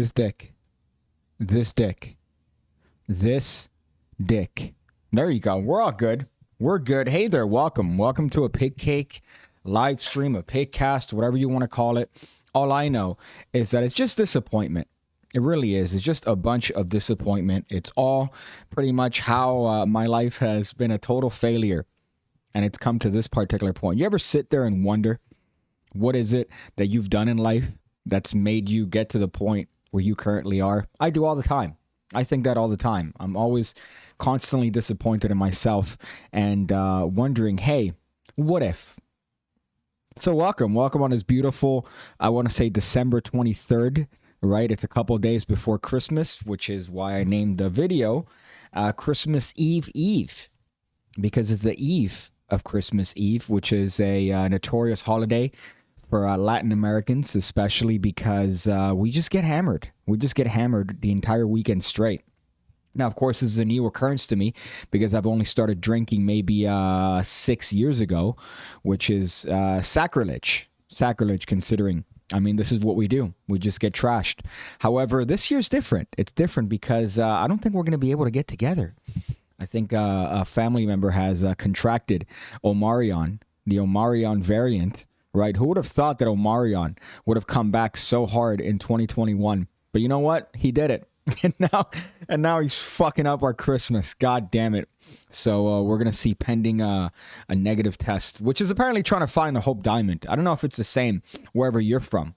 This dick. This dick. This dick. There you go. We're all good. We're good. Hey there. Welcome. Welcome to a PigCake live stream, a PigCast, whatever you want to call it. All I know is that it's just disappointment. It really is. It's just a bunch of disappointment. It's all pretty much how my life has been a total failure. And it's come to this particular point. You ever sit there and wonder, what is it that you've done in life that's made you get to the point where you currently are? I do all the time. I think that all the time. I'm always constantly disappointed in myself and wondering, hey, what if? So welcome on this beautiful, I want to say December 23rd, right? It's a couple of days before Christmas, which is why I named the video Christmas Eve, because it's the eve of Christmas Eve, which is a notorious holiday for Latin Americans, especially because we just get hammered. We just get hammered the entire weekend straight. Now, of course, this is a new occurrence to me because I've only started drinking maybe 6 years ago, which is sacrilege. Sacrilege considering, I mean, this is what we do. We just get trashed. However, this year's different. It's different because I don't think we're going to be able to get together. I think a family member has contracted Omarion, the Omarion variant, right? Who would have thought that Omarion would have come back so hard in 2021? But you know what? He did it. And now he's fucking up our Christmas. God damn it. So we're going to see pending a negative test, which is apparently trying to find the Hope Diamond. I don't know if it's the same wherever you're from.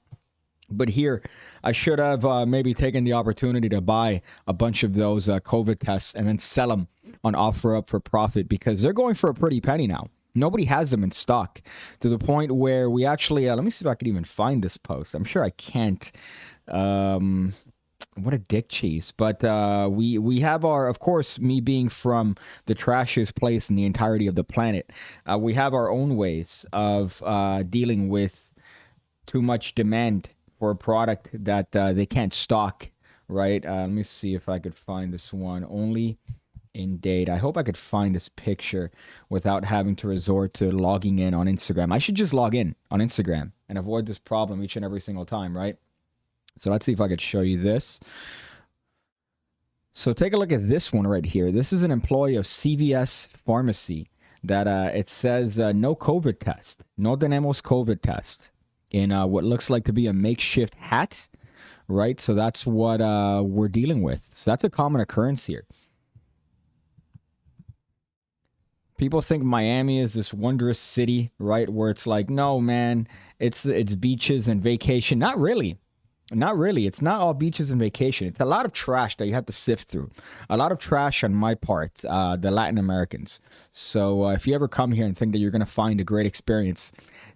But here, I should have maybe taken the opportunity to buy a bunch of those COVID tests and then sell them on OfferUp for profit because they're going for a pretty penny now. Nobody has them in stock to the point where we actually, let me see if I can even find this post. I'm sure I can't. What a dick cheese. But we have our, of course, me being from the trashiest place in the entirety of the planet, we have our own ways of dealing with too much demand for a product that they can't stock, right? Let me see if I could find this one. Only in date. I hope I could find this picture without having to resort to logging in on Instagram. I should just log in on Instagram and avoid this problem each and every single time, right? So let's see if I could show you this. So take a look at this one right here. This is an employee of CVS Pharmacy that it says no COVID test. No tenemos COVID test in what looks like to be a makeshift hat, right? So that's what we're dealing with. So that's a common occurrence here. People think Miami is this wondrous city, right? Where it's like, no, man, it's beaches and vacation. Not really. Not really. It's not all beaches and vacation. It's a lot of trash that you have to sift through. A lot of trash on my part, the Latin Americans. So if you ever come here and think that you're going to find a great experience,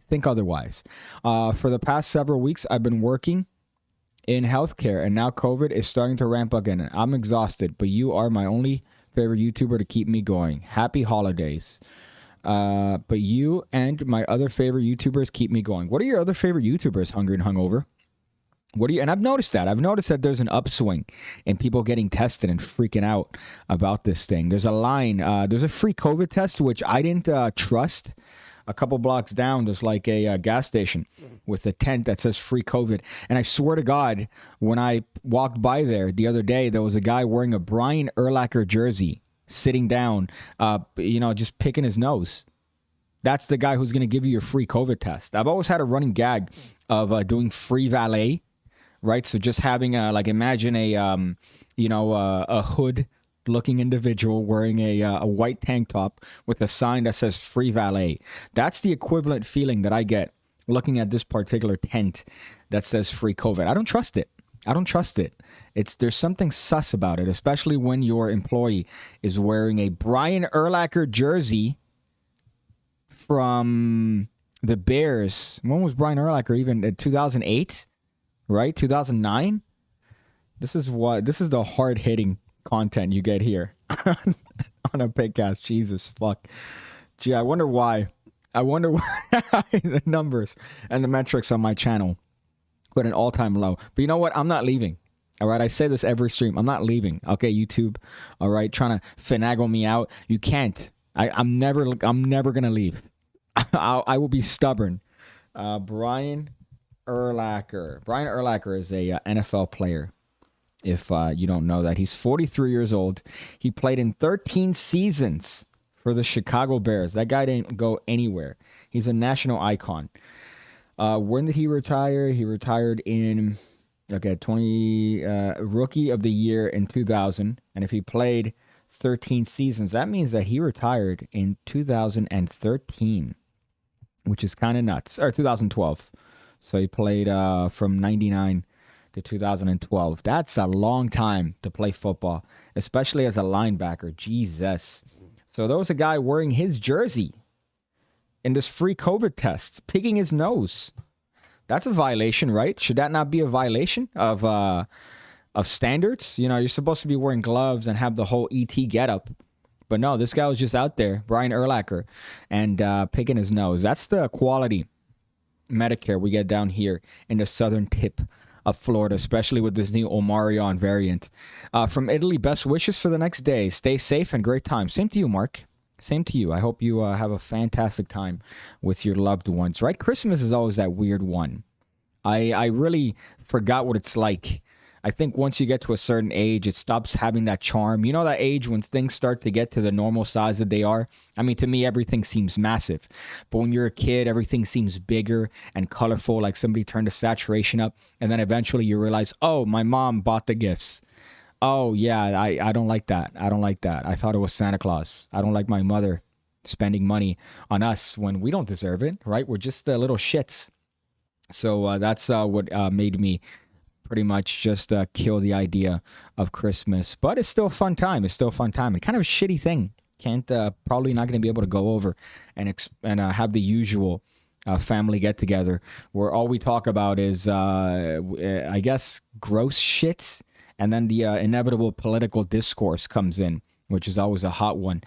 think otherwise. For the past several weeks, I've been working in healthcare, and now COVID is starting to ramp again. I'm exhausted, but you are my only favorite YouTuber to keep me going. Happy holidays. But you and my other favorite YouTubers keep me going. What are your other favorite YouTubers, Hungry and Hungover? And I've noticed that there's an upswing in people getting tested and freaking out about this thing. There's a line, there's a free COVID test, which I didn't trust. A couple blocks down, there's like a gas station with a tent that says free COVID. And I swear to God, when I walked by there the other day, there was a guy wearing a Brian Urlacher jersey, sitting down, just picking his nose. That's the guy who's going to give you your free COVID test. I've always had a running gag of doing free valet. Right, so just having imagine a hood-looking individual wearing a white tank top with a sign that says free valet. That's the equivalent feeling that I get looking at this particular tent that says free COVID. I don't trust it. There's something sus about it, especially when your employee is wearing a Brian Urlacher jersey from the Bears. When was Brian Urlacher even? 2008. Right? 2009? This is the hard-hitting content you get here on a PigCast. Jesus, fuck. Gee, I wonder why. The numbers and the metrics on my channel put an all-time low. But you know what? I'm not leaving. All right? I say this every stream. I'm not leaving. Okay, YouTube. All right? Trying to finagle me out. You can't. I'm never going to leave. I will be stubborn. Brian Urlacher. Brian Urlacher is a NFL player. if you don't know that. He's 43 years old. He played in 13 seasons for the Chicago Bears. That guy didn't go anywhere. He's a national icon. When did he retire? He retired in 20 Rookie of the Year in 2000. And if he played 13 seasons, that means that he retired in 2013, which is kind of nuts. Or 2012. So he played from 99 to 2012. That's a long time to play football, especially as a linebacker. Jesus. So there was a guy wearing his jersey in this free COVID test, picking his nose. That's a violation, right? Should that not be a violation of standards? You know, you're supposed to be wearing gloves and have the whole ET getup. But no, this guy was just out there, Brian Urlacher, and picking his nose. That's the quality Medicare we get down here in the southern tip of Florida, especially with this new Omarion variant. From Italy, best wishes for the next day. Stay safe and great time. Same to you, Mark. Same to you. I hope you have a fantastic time with your loved ones, right? Christmas is always that weird one. I really forgot what it's like. I think once you get to a certain age, it stops having that charm. You know that age when things start to get to the normal size that they are? I mean, to me, everything seems massive. But when you're a kid, everything seems bigger and colorful, like somebody turned the saturation up. And then eventually you realize, oh, my mom bought the gifts. Oh, yeah, I don't like that. I don't like that. I thought it was Santa Claus. I don't like my mother spending money on us when we don't deserve it, right? We're just little shits. So that's what made me pretty much just kill the idea of Christmas. But it's still a fun time. It's still a fun time. It's kind of a shitty thing. Probably not going to be able to go over and have the usual family get together where all we talk about is, I guess, gross shit. And then the inevitable political discourse comes in, which is always a hot one.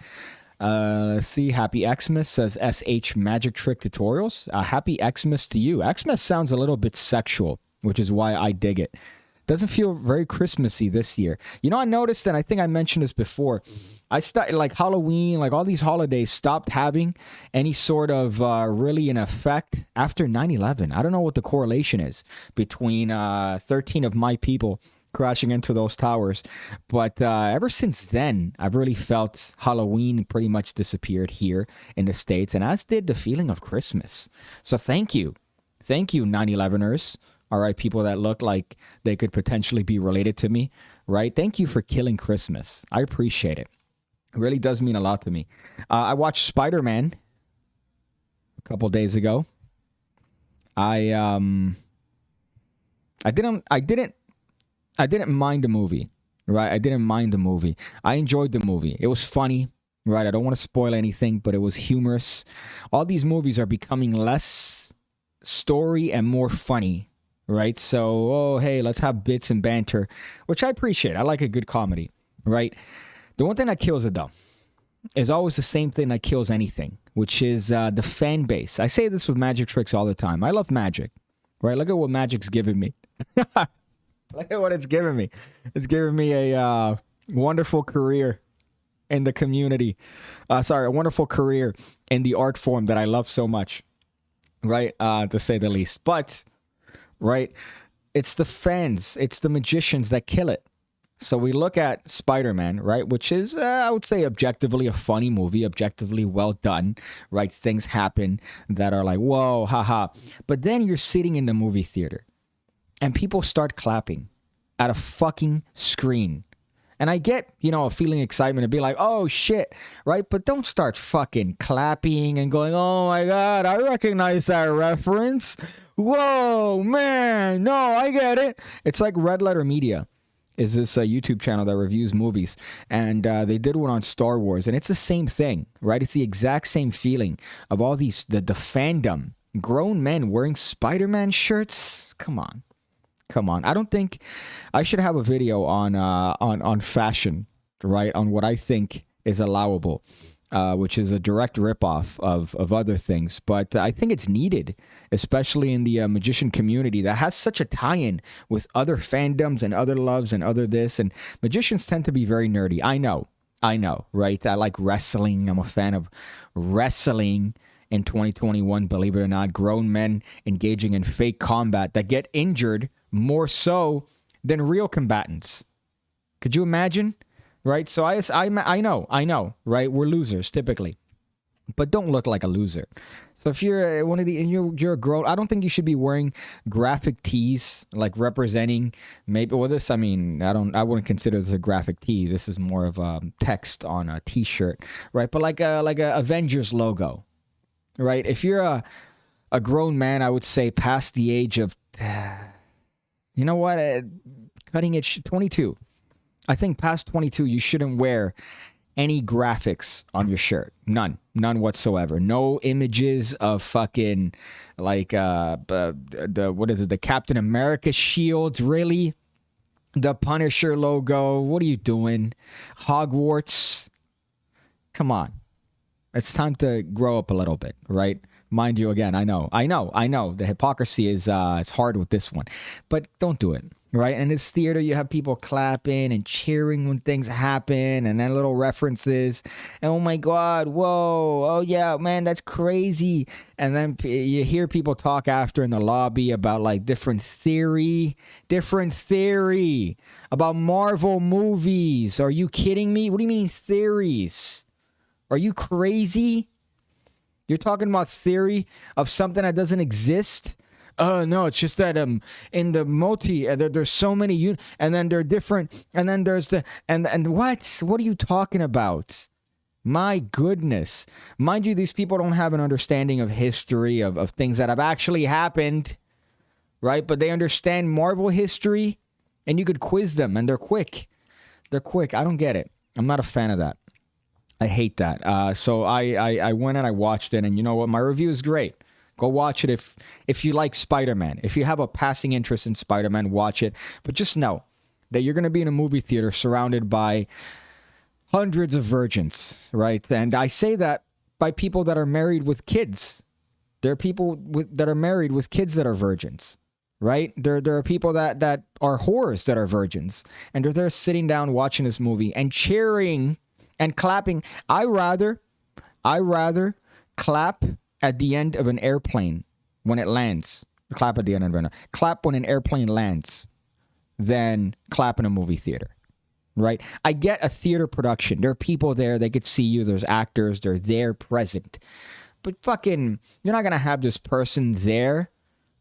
Let's see. Happy Xmas, says SH Magic Trick Tutorials. Happy Xmas to you. Xmas sounds a little bit sexual, which is why I dig it. Doesn't feel very Christmassy this year. You know, I noticed, and I think I mentioned this before, I started, like Halloween, like all these holidays stopped having any sort of really an effect after 9/11. I don't know what the correlation is between 13 of my people crashing into those towers. But ever since then, I've really felt Halloween pretty much disappeared here in the States, and as did the feeling of Christmas. So thank you. Thank you, 9/11ers. All right, people that look like they could potentially be related to me, right? Thank you for killing Christmas. I appreciate it. It really does mean a lot to me. I watched Spider-Man a couple days ago. I didn't mind the movie, right? I didn't mind the movie. I enjoyed the movie. It was funny, right? I don't want to spoil anything, but it was humorous. All these movies are becoming less story and more funny, right? So, oh, hey, let's have bits and banter, which I appreciate. I like a good comedy, right? The one thing that kills it, though, is always the same thing that kills anything, which is the fan base. I say this with magic tricks all the time. I love magic, right? Look at what magic's given me. Look at what it's given me. It's given me a wonderful career in the community. A wonderful career in the art form that I love so much, right? To say the least. But, right, it's the fans, it's the magicians that kill it. So we look at Spider-Man, right, which is, I would say, objectively a funny movie, objectively well done, right? Things happen that are like, whoa, haha. But then you're sitting in the movie theater and people start clapping at a fucking screen. And I get, a feeling excitement to be like, oh, shit, right? But don't start fucking clapping and going, oh, my God, I recognize that reference. Whoa, man, no, I get it. It's like Red Letter Media is this YouTube channel that reviews movies. And they did one on Star Wars. And it's the same thing, right? It's the exact same feeling of all these, the fandom. Grown men wearing Spider-Man shirts? Come on. I don't think I should have a video on fashion, right? On what I think is allowable, which is a direct ripoff of other things. But I think it's needed, especially in the magician community that has such a tie-in with other fandoms and other loves and other this. And magicians tend to be very nerdy. I know, right? I like wrestling. I'm a fan of wrestling. In 2021, believe it or not, grown men engaging in fake combat that get injured more so than real combatants. Could you imagine? Right? So I know, right? We're losers typically, but don't look like a loser. So if you're one of the, you're a girl, I don't think you should be wearing graphic tees like representing maybe. Well, this, I mean, I wouldn't consider this a graphic tee. This is more of a text on a T-shirt, right? But like a Avengers logo, right? If you're a grown man, I would say past the age of, you know what, cutting edge 22. I think past 22, you shouldn't wear any graphics on your shirt. None whatsoever. No images of fucking like the Captain America shields. Really, the Punisher logo. What are you doing? Hogwarts. Come on, it's time to grow up a little bit, right? Mind you, again, I know. The hypocrisy is it's hard with this one, but don't do it. Right? And it's theater. You have people clapping and cheering when things happen, and then little references. And oh my God, whoa, oh yeah, man, that's crazy. And then you hear people talk after in the lobby about like different theory about Marvel movies. Are you kidding me? What do you mean theories? Are you crazy? You're talking about theory of something that doesn't exist? No, it's just that in the multi there's so many and then they're different, and then there's the and what are you talking about? My goodness. Mind you, these people don't have an understanding of history of things that have actually happened, right? But they understand Marvel history, and you could quiz them, and they're quick. I don't get it. I'm not a fan of that. I hate that. So I went and I watched it, and you know what? My review is great. Go watch it if you like Spider-Man. If you have a passing interest in Spider-Man, watch it. But just know that you're going to be in a movie theater surrounded by hundreds of virgins, right? And I say that by people that are married with kids. There are people that are married with kids that are virgins, right? There are people that are whores that are virgins. And they're there sitting down watching this movie and cheering and clapping. I rather clap at the end of an airplane when it lands. Clap at the end of an airplane. Clap when an airplane lands than clap in a movie theater, right? I get a theater production. There are people there. They could see you. There's actors. They're there present. But fucking, you're not going to have this person there,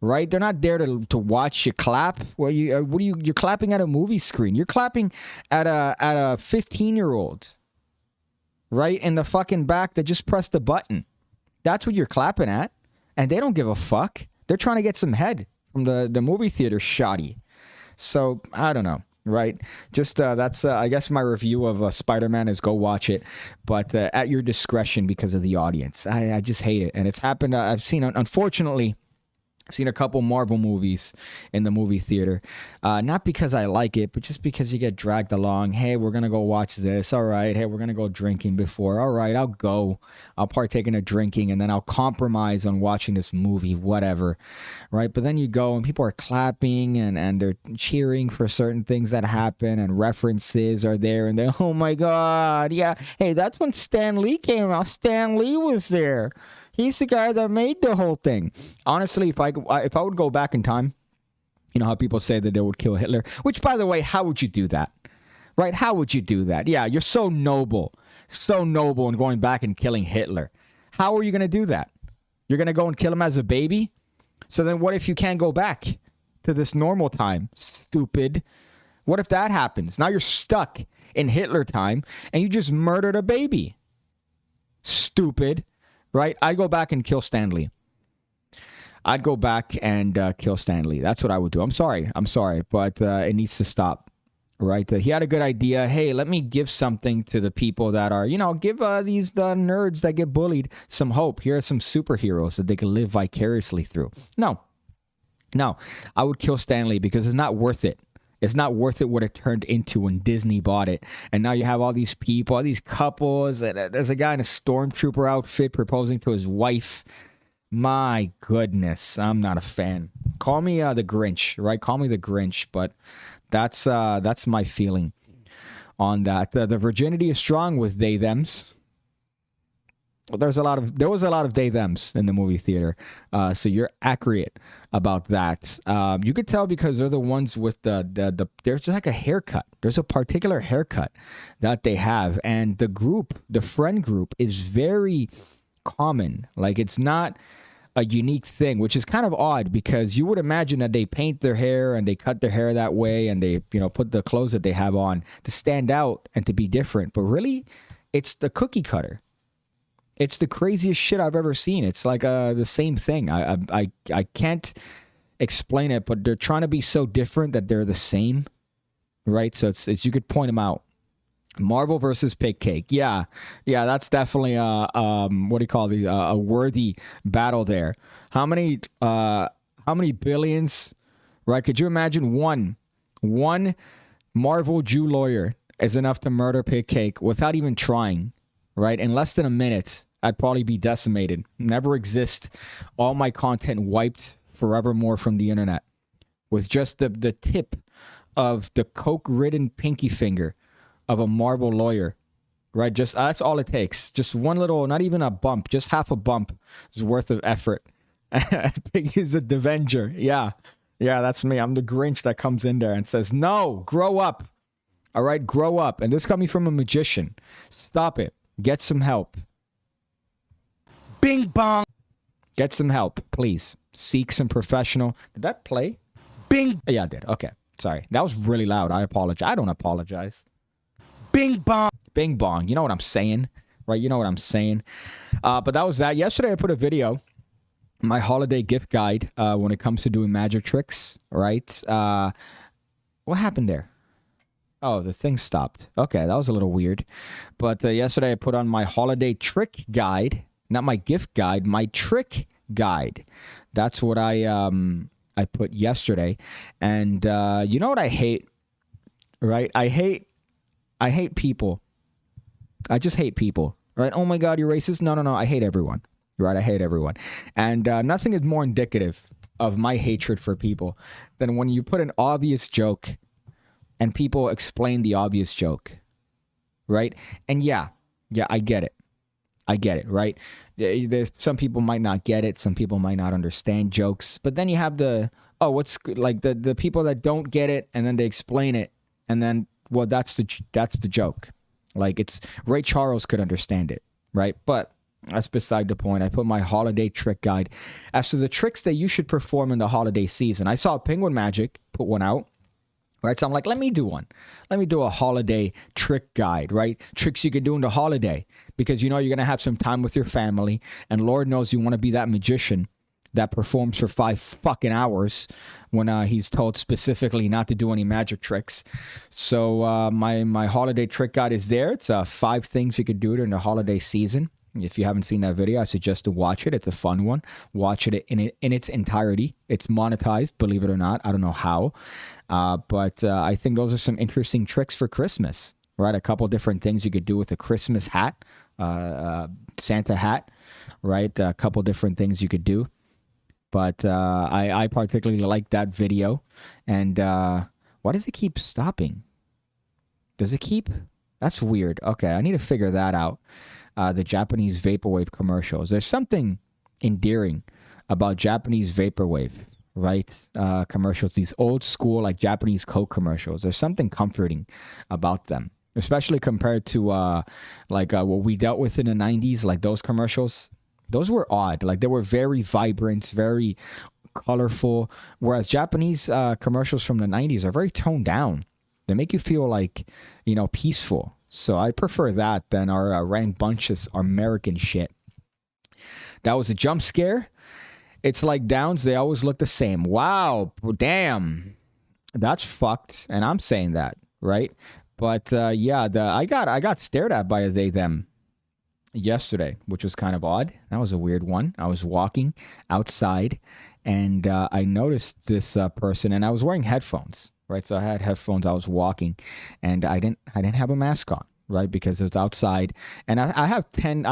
right? They're not there to watch you clap. Well, you're clapping at a movie screen. You're clapping at a 15-year-old, right? In the fucking back that just pressed the button. That's what you're clapping at, and they don't give a fuck. They're trying to get some head from the movie theater shoddy. So, I don't know, right? Just that's, I guess my review of Spider-Man is go watch it, but at your discretion because of the audience. I just hate it, and it's happened. I've seen, unfortunately, I've seen a couple Marvel movies in the movie theater. Not because I like it, but just because you get dragged along. Hey, we're going to go watch this. All right. Hey, we're going to go drinking before. All right, I'll go. I'll partake in a drinking, and then I'll compromise on watching this movie, whatever. Right? But then you go, and people are clapping, and they're cheering for certain things that happen, and references are there, and they're, oh my God, yeah. Hey, that's when Stan Lee came out. Stan Lee was there. He's the guy that made the whole thing. Honestly, if I would go back in time, you know how people say that they would kill Hitler? Which, by the way, how would you do that? Right? How would you do that? Yeah, you're so noble in going back and killing Hitler. How are you going to do that? You're going to go and kill him as a baby? So then what if you can't go back to this normal time? Stupid. What if that happens? Now you're stuck in Hitler time, and you just murdered a baby. Stupid. Right? I'd go back and kill Stan Lee. I'd go back and kill Stan Lee. That's what I would do. I'm sorry, but it needs to stop. Right? He had a good idea. Hey, let me give something to the people that are, give these nerds that get bullied some hope. Here are some superheroes that they can live vicariously through. No, I would kill Stan Lee because it's not worth it. It's not worth it what it turned into when Disney bought it. And now you have all these people, all these couples. And there's a guy in a stormtrooper outfit proposing to his wife. My goodness, I'm not a fan. Call me the Grinch, right? Call me the Grinch. But that's my feeling on that. The virginity is strong with they, thems. there was a lot of they thems in the movie theater, so you're accurate about that. You could tell because they're the ones with the there's like a haircut. There's a particular haircut that they have, and the friend group is very common. Like, it's not a unique thing, which is kind of odd because you would imagine that they paint their hair and they cut their hair that way and they, put the clothes that they have on to stand out and to be different. But really, it's the cookie cutter. It's the craziest shit I've ever seen. It's like the same thing. I can't explain it, but they're trying to be so different that they're the same, right? So it's you could point them out. Marvel versus PigCake. Yeah, that's definitely a worthy battle there. How many billions, right? Could you imagine one Marvel Jew lawyer is enough to murder PigCake without even trying, right? In less than a minute, I'd probably be decimated. Never exist. All my content wiped forevermore from the internet with just the tip of the coke-ridden pinky finger of a Marvel lawyer, right? Just that's all it takes. Just one little, not even a bump, just half a bump is worth of effort. Pig is a Devenger. Yeah, that's me. I'm the Grinch that comes in there and says, "No, grow up. All right, grow up." And this coming from a magician. Stop it. Get some help. Bing bong. Get some help, please. Seek some professional. Did that play? Bing. Yeah, it did. Okay, sorry. That was really loud. I apologize. I don't apologize. Bing bong. Bing bong. You know what I'm saying, right? You know what I'm saying. But that was that. Yesterday I put a video, my holiday gift guide when it comes to doing magic tricks, right? What happened there? Oh, the thing stopped. Okay, that was a little weird. But yesterday I put on my holiday trick guide, not my gift guide, my trick guide. That's what I put yesterday. And you know what I hate, right? I hate people. I just hate people, right? Oh my God, you're racist. No. I hate everyone, right? I hate everyone. And nothing is more indicative of my hatred for people than when you put an obvious joke and people explain the obvious joke, right? And yeah, I get it. Right? Some people might not get it. Some people might not understand jokes. But then you have the people that don't get it and then they explain it and then, well, that's the joke. Like, it's Ray Charles could understand it, right? But that's beside the point. I put my holiday trick guide as to the tricks that you should perform in the holiday season. I saw Penguin Magic put one out, right? So I'm like, let me do one. Let me do a holiday trick guide, right? Tricks you could do in the holiday because you're going to have some time with your family, and Lord knows you want to be that magician that performs for 5 fucking hours when he's told specifically not to do any magic tricks. So my holiday trick guide is there. It's 5 things you could do during the holiday season. If you haven't seen that video, I suggest to watch it. It's a fun one. Watch it in its entirety. It's monetized, believe it or not. I don't know how. But I think those are some interesting tricks for Christmas, right? A couple different things you could do with a Christmas hat, Santa hat, right? A couple different things you could do. But I particularly like that video. And why does it keep stopping? Does it keep? That's weird. Okay, I need to figure that out. The Japanese vaporwave commercials. There's something endearing about Japanese vaporwave, right? Commercials. These old school, like Japanese Coke commercials. There's something comforting about them, especially compared to what we dealt with in the 90s, like those commercials. Those were odd. Like, they were very vibrant, very colorful. Whereas Japanese commercials from the 90s are very toned down. They make you feel like, peaceful. So I prefer that than our rambunctious American shit. That was a jump scare. It's like Downs. They always look the same. Wow. Damn. That's fucked. And I'm saying that, right? But I got stared at by a they them yesterday, which was kind of odd. That was a weird one. I was walking outside and I noticed this person, and I was wearing headphones, right? So I had headphones. I was walking, and I didn't have a mask on, right? Because it was outside, and I have 11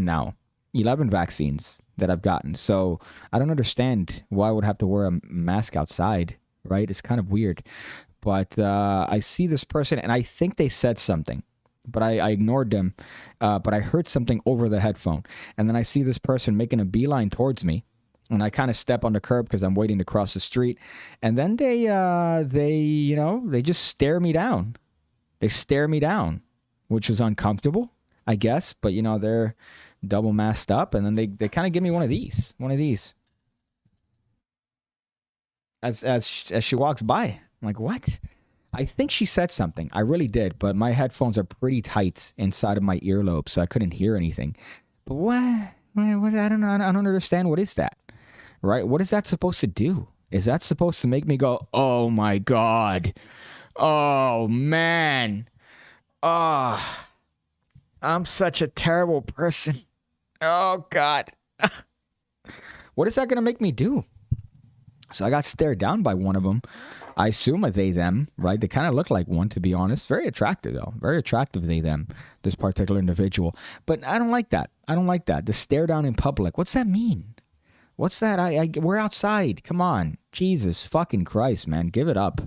now, 11 vaccines that I've gotten. So I don't understand why I would have to wear a mask outside, right? It's kind of weird. But I see this person, and I think they said something. but I ignored them. But I heard something over the headphone. And then I see this person making a beeline towards me. And I kind of step on the curb because I'm waiting to cross the street. And then they just stare me down. They stare me down, which was uncomfortable, I guess. But, they're double masked up. And then they kind of give me one of these. As she walks by. I'm like, what? I think she said something. I really did. But my headphones are pretty tight inside of my earlobe, so I couldn't hear anything. But what? I don't know. I don't understand. What is that? Right? What is that supposed to do? Is that supposed to make me go, oh my God. Oh man. Oh, I'm such a terrible person. Oh God. What is that going to make me do? So I got stared down by one of them. I assume a they, them, right? They kind of look like one, to be honest. Very attractive, though. Very attractive, they, them, this particular individual. But I don't like that. The stare down in public. What's that mean? What's that? We're outside. Come on. Jesus fucking Christ, man. Give it up.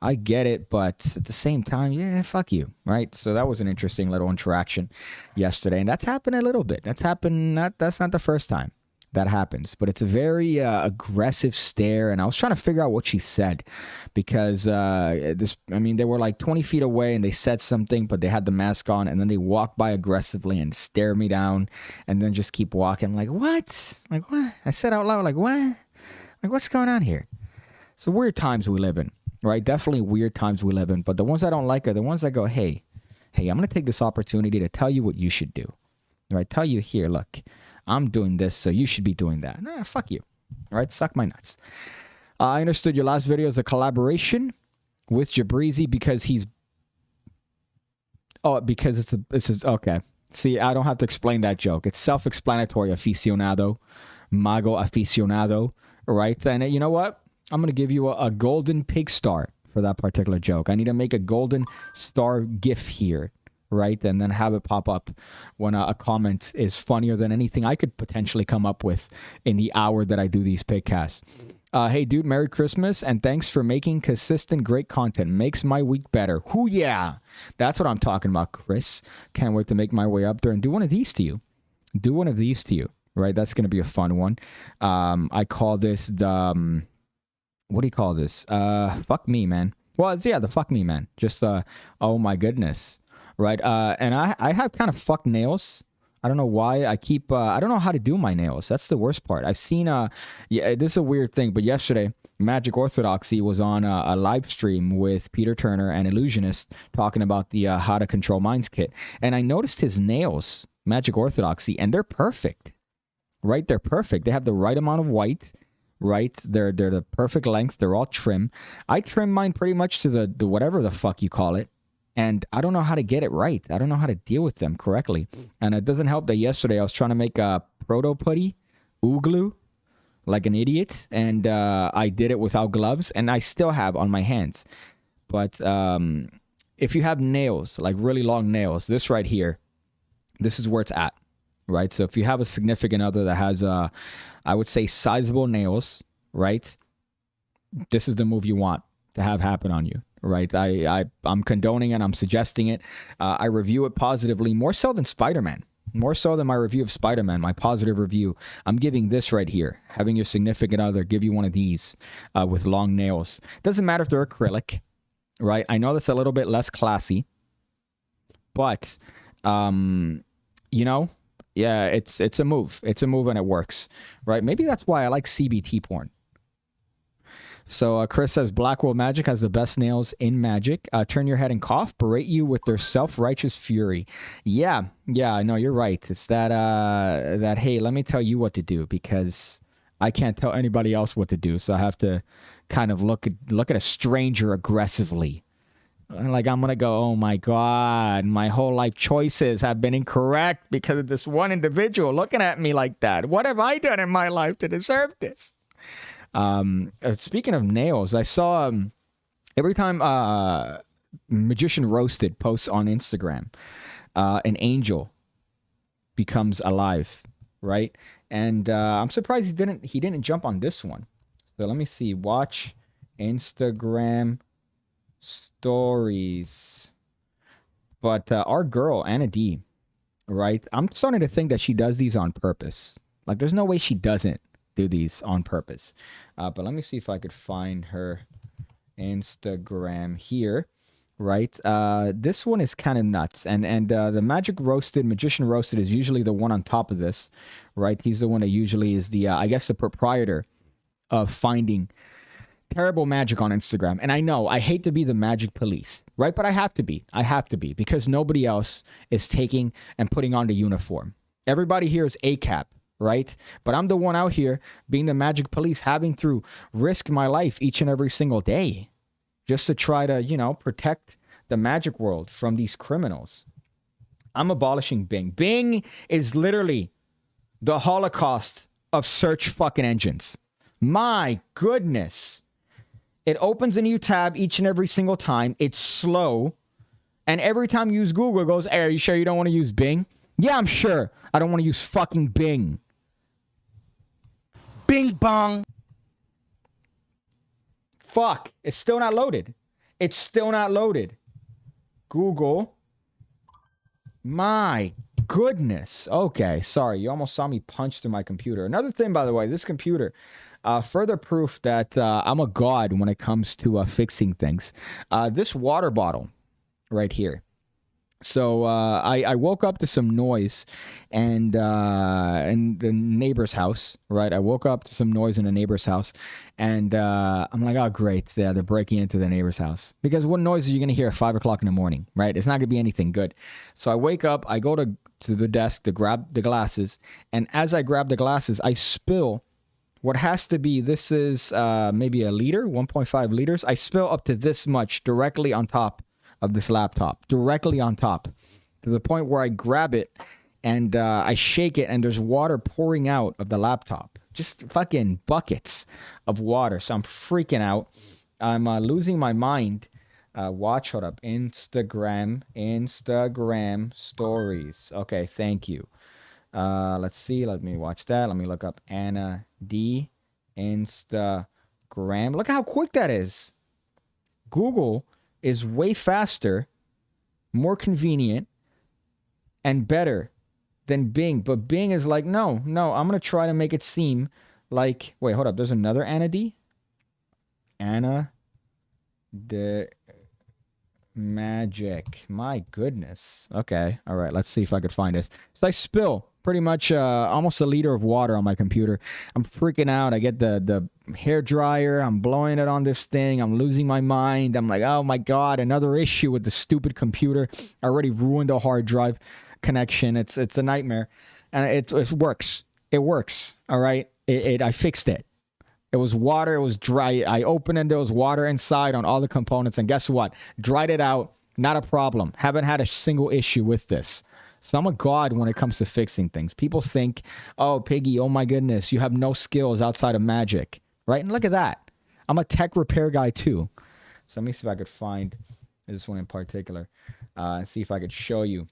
I get it, but at the same time, yeah, fuck you, right? So that was an interesting little interaction yesterday. And that's happened a little bit. That's not the first time that happens, but it's a very aggressive stare. And I was trying to figure out what she said because they were like 20 feet away and they said something, but they had the mask on, and then they walk by aggressively and stare me down and then just keep walking. Like, what? Like, what? I said out loud, like, what? Like, what's going on here? So weird times we live in, right? Definitely weird times we live in. But the ones I don't like are the ones that go, hey, I'm going to take this opportunity to tell you what you should do, right? Tell you, here, look, I'm doing this, so you should be doing that. Nah, fuck you. All right, suck my nuts. I understood your last video is a collaboration with Jabrizi because it's okay. See, I don't have to explain that joke. It's self-explanatory. Aficionado, mago aficionado, right? And you know what? I'm gonna give you a golden pig star for that particular joke. I need to make a golden star gif here, right? And then have it pop up when a comment is funnier than anything I could potentially come up with in the hour that I do these PigCasts. Hey, dude, Merry Christmas, and thanks for making consistent, great content. Makes my week better. Hoo, yeah. That's what I'm talking about, Chris. Can't wait to make my way up there and do one of these to you. Right? That's going to be a fun one. I call this the... what do you call this? Fuck me, man. Well, it's, the fuck me, man. Just, oh my goodness. Right? And I have kind of fucked nails. I don't know why. I don't know how to do my nails. That's the worst part. I've seen, this is a weird thing, but yesterday, Magic Orthodoxy was on a live stream with Peter Turner, an illusionist, talking about the How to Control Minds kit. And I noticed his nails, Magic Orthodoxy, and they're perfect. Right? They're perfect. They have the right amount of white. Right? They're the perfect length. They're all trim. I trim mine pretty much to the whatever the fuck you call it. And I don't know how to get it right. I don't know how to deal with them correctly. And it doesn't help that yesterday I was trying to make a proto putty glue like an idiot. And I did it without gloves. And I still have on my hands. But if you have nails, like really long nails, this right here, this is where it's at. Right? So if you have a significant other that has, I would say, sizable nails, right? This is the move you want to have happen on you, right? I'm condoning it. I'm suggesting it. I review it positively, more so than Spider-Man. More so than my review of Spider-Man, my positive review. I'm giving this right here. Having your significant other give you one of these with long nails. Doesn't matter if they're acrylic, right? I know that's a little bit less classy. But, yeah, it's a move. It's a move and it works, right? Maybe that's why I like CBT porn. So Chris says Blackwell Magic has the best nails in Magic. Turn your head and cough, berate you with their self-righteous fury. Yeah, I know you're right. It's that hey, let me tell you what to do because I can't tell anybody else what to do. So I have to kind of look at a stranger aggressively. Like, I'm going to go, oh my God, my whole life choices have been incorrect because of this one individual looking at me like that. What have I done in my life to deserve this? Speaking of nails, I saw every time Magician Roasted posts on Instagram, an angel becomes alive, right? And I'm surprised he didn't jump on this one. So let me see. Watch Instagram stories. But our girl, Anna D, right? I'm starting to think that she does these on purpose. Like, there's no way she doesn't do these on purpose. But let me see if I could find her Instagram here, right? This one is kind of nuts. And the Magician Roasted is usually the one on top of this, right? He's the one that usually is the, I guess, the proprietor of finding terrible magic on Instagram. And I know I hate to be the magic police, right? But I have to be. I have to be, because nobody else is taking and putting on the uniform. Everybody here is ACAP, right? But I'm the one out here being the magic police, having to risk my life each and every single day just to try to, you know, protect the magic world from these criminals. I'm abolishing Bing. Bing is literally the Holocaust of search fucking engines. My goodness. It opens a new tab each and every single time. It's slow. And every time you use Google, it goes, hey, are you sure you don't want to use Bing? Yeah, I'm sure. I don't want to use fucking Bing. Bing bong. Fuck. It's still not loaded. It's still not loaded. Google. My goodness. Okay, sorry. You almost saw me punch through my computer. Another thing, by the way, this computer... further proof that I'm a god when it comes to fixing things. This water bottle right here. So I woke up to some noise and in the neighbor's house, right? I woke up to some noise in the neighbor's house, and I'm like, oh, great. Yeah, they're breaking into the neighbor's house. Because what noise are you going to hear at 5 o'clock in the morning, right? It's not going to be anything good. So I wake up, I go to the desk to grab the glasses, and as I grab the glasses, I spill what has to be, this is maybe a liter, 1.5 liters. I spill up to this much directly on top of this laptop. Directly on top. To the point where I grab it and I shake it and there's water pouring out of the laptop. Just fucking buckets of water. So I'm freaking out. I'm losing my mind. Watch, hold up. Instagram stories. Okay, thank you. Let's see. Let me watch that. Let me look up Anna D. Instagram. Look how quick that is. Google is way faster, more convenient, and better than Bing. But Bing is like, no, I'm going to try to make it seem like... Wait, hold up. There's another Anna D? Anna D. Magic. My goodness. Okay. All right. Let's see if I could find this. So I spill pretty much almost a liter of water on my computer. I'm freaking out. I get the hair dryer. I'm blowing it on this thing. I'm losing my mind. I'm like, oh my God, another issue with the stupid computer. I already ruined the hard drive connection. It's a nightmare. And it works. It works. All right. I fixed it. It was water. It was dry. I opened it. There was water inside on all the components. And guess what? Dried it out. Not a problem. Haven't had a single issue with this. So I'm a god when it comes to fixing things. People think, oh, Piggy, oh my goodness, you have no skills outside of magic. Right? And look at that. I'm a tech repair guy too. So let me see if I could find this one in particular. And see if I could show you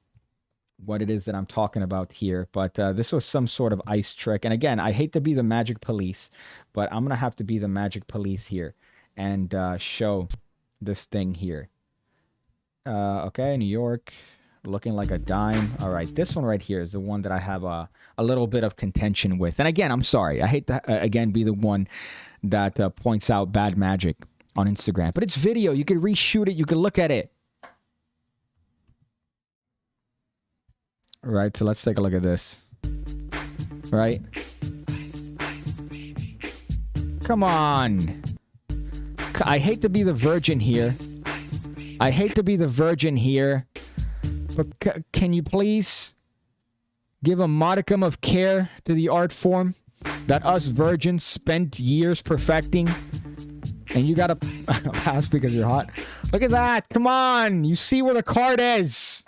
what it is that I'm talking about here. But this was some sort of ice trick. And again, I hate to be the magic police, but I'm going to have to be the magic police here and show this thing here. Okay, New York, looking like a dime. All right, this one right here is the one that I have a little bit of contention with. And again, I'm sorry. I hate to, again, be the one that points out bad magic on Instagram. But it's video. You can reshoot it. You can look at it. All right, so let's take a look at this. Right? Come on. I hate to be the virgin here. I hate to be the virgin here. But can you please give a modicum of care to the art form that us virgins spent years perfecting? And you gotta pass because you're hot. Look at that. Come on. You see where the card is.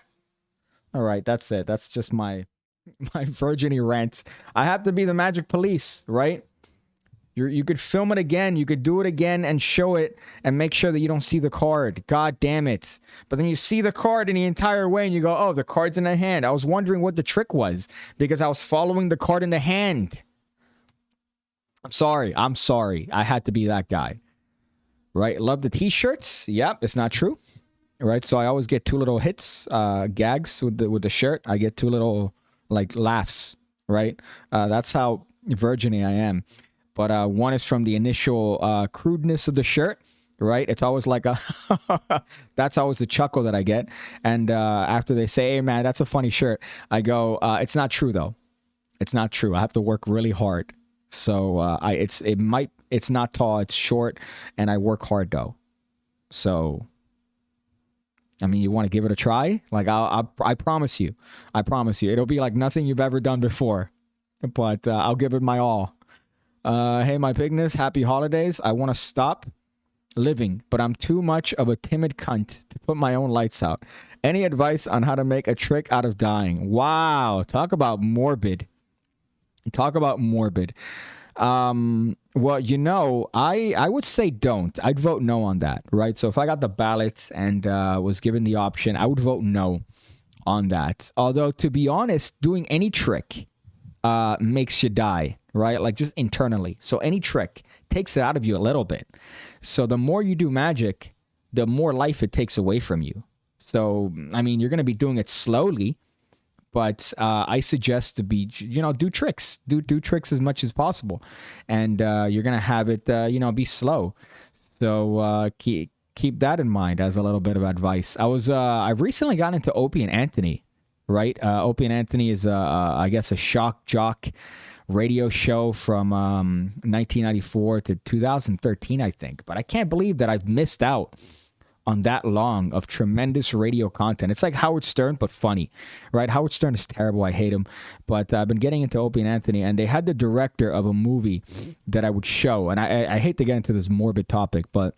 All right, that's it. That's just my virgin-y rant. I have to be the magic police, right? You could film it again. You could do it again and show it and make sure that you don't see the card. God damn it. But then you see the card in the entire way and you go, oh, the card's in the hand. I was wondering what the trick was because I was following the card in the hand. I'm sorry. I had to be that guy. Right? Love the t-shirts. Yep, it's not true. right? So I always get two little hits, gags with the shirt. I get two little like laughs, right? That's how virgin I am. But one is from the initial crudeness of the shirt, right? It's always like a, that's always the chuckle that I get. And after they say, hey, man, that's a funny shirt, I go, it's not true, though. It's not true. I have to work really hard. So it's not tall, it's short, and I work hard, though. So, I mean, you want to give it a try? Like, I promise you. I promise you. It'll be like nothing you've ever done before. But I'll give it my all. Hey, my pigness, happy holidays. I want to stop living, but I'm too much of a timid cunt to put my own lights out. Any advice on how to make a trick out of dying? Wow. Talk about morbid. Talk about morbid. Well, you know, I would say don't. I'd vote no on that, right? So if I got the ballot and was given the option, I would vote no on that. Although, to be honest, doing any trick makes you die, right? Like just internally. So any trick takes it out of you a little bit. So the more you do magic, the more life it takes away from you. So, I mean, you're going to be doing it slowly, but I suggest to be, you know, do tricks. Do tricks as much as possible. And you're going to have it, you know, be slow. So keep that in mind as a little bit of advice. I've recently gotten into Opie and Anthony, right? Opie and Anthony is, I guess, a shock jock radio show from 1994 to 2013, I think. But I can't believe that I've missed out on that long of tremendous radio content. It's like Howard Stern, but funny, right? Howard Stern is terrible. I hate him. But I've been getting into Opie and Anthony, and they had the director of a movie that I would show. And I hate to get into this morbid topic, but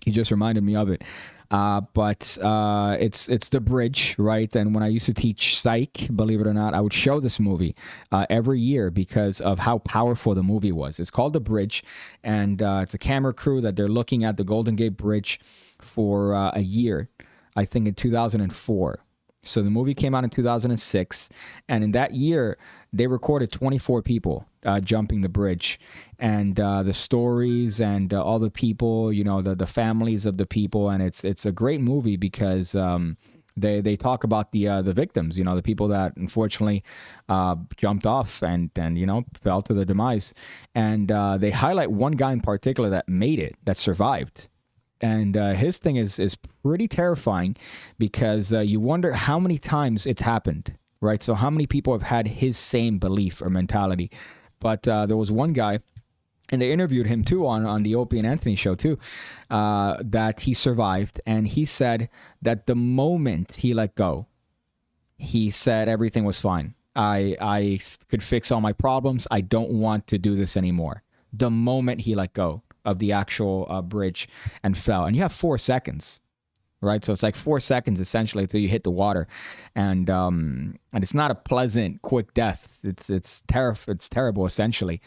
he just reminded me of it. But it's The Bridge, right? And when I used to teach psych, believe it or not, I would show this movie every year because of how powerful the movie was. It's called The Bridge, and it's a camera crew that they're looking at the Golden Gate Bridge for a year, I think in 2004. So the movie came out in 2006, and in that year, they recorded 24 people jumping the bridge, and the stories and all the people, you know, the families of the people, and it's a great movie because they talk about the victims, you know, the people that unfortunately jumped off and you know fell to their demise, and they highlight one guy in particular that made it, that survived. And his thing is pretty terrifying because you wonder how many times it's happened, right? So how many people have had his same belief or mentality? But there was one guy, and they interviewed him too on the Opie and Anthony show too, that he survived. And he said that the moment he let go, he said everything was fine. I could fix all my problems. I don't want to do this anymore. The moment he let go of the actual bridge and fell. And you have 4 seconds, right? So it's like 4 seconds essentially until you hit the water. And it's not a pleasant, quick death. It's terrible essentially.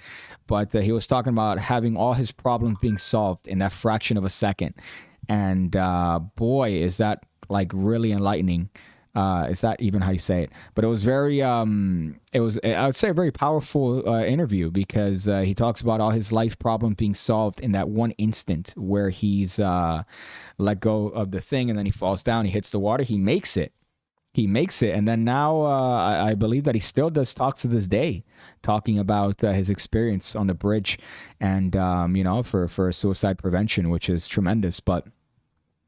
But he was talking about having all his problems being solved in that fraction of a second. And boy, is that like really enlightening. Is that even how you say it? But it was very, I would say a very powerful interview because he talks about all his life problems being solved in that one instant where he's let go of the thing and then he falls down, he hits the water, he makes it. And then now I believe that he still does talks to this day, talking about his experience on the bridge and, you know, for suicide prevention, which is tremendous. But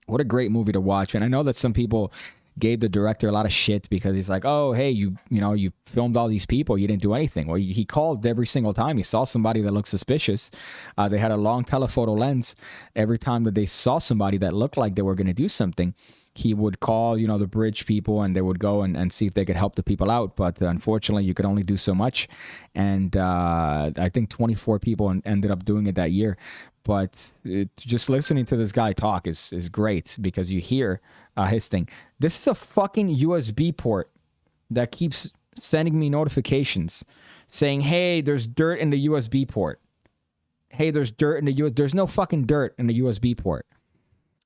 what a great movie to watch. And I know that some people gave the director a lot of shit because he's like, oh, hey, you filmed all these people, you didn't do anything. Well, he called every single time he saw somebody that looked suspicious. They had a long telephoto lens. Every time that they saw somebody that looked like they were going to do something, he would call, you know, the bridge people, and they would go and see if they could help the people out. But unfortunately, you could only do so much. And I think 24 people ended up doing it that year. But just listening to this guy talk is great because you hear his thing. This is a fucking USB port that keeps sending me notifications saying, hey, there's dirt in the USB port. Hey, there's dirt in the USB. There's no fucking dirt in the USB port.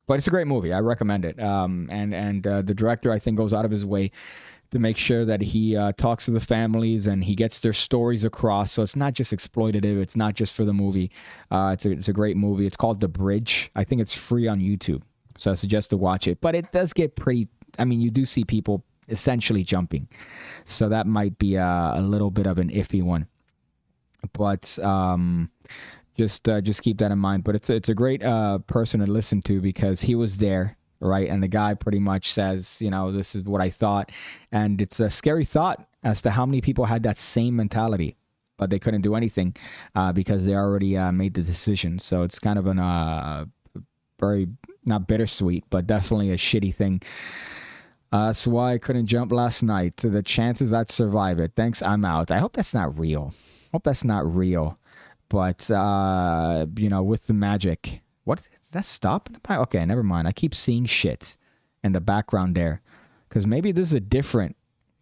But it's a great movie. I recommend it. And the director, I think, goes out of his way to make sure that he talks to the families and he gets their stories across. So it's not just exploitative. It's not just for the movie. It's a great movie. It's called The Bridge. I think it's free on YouTube. So I suggest to watch it. But it does get pretty, I mean, you do see people essentially jumping. So that might be a little bit of an iffy one. But just keep that in mind. But it's a great person to listen to because he was there, right? And the guy pretty much says, you know, this is what I thought. And it's a scary thought as to how many people had that same mentality, but they couldn't do anything because they already made the decision. So it's kind of an very, not bittersweet, but definitely a shitty thing. That's why I couldn't jump last night. The chances I'd survive it. Thanks, I'm out. I hope that's not real. Hope that's not real. But, you know, with the magic. What is that stopping? Okay, never mind. I keep seeing shit in the background there. Because maybe there's a different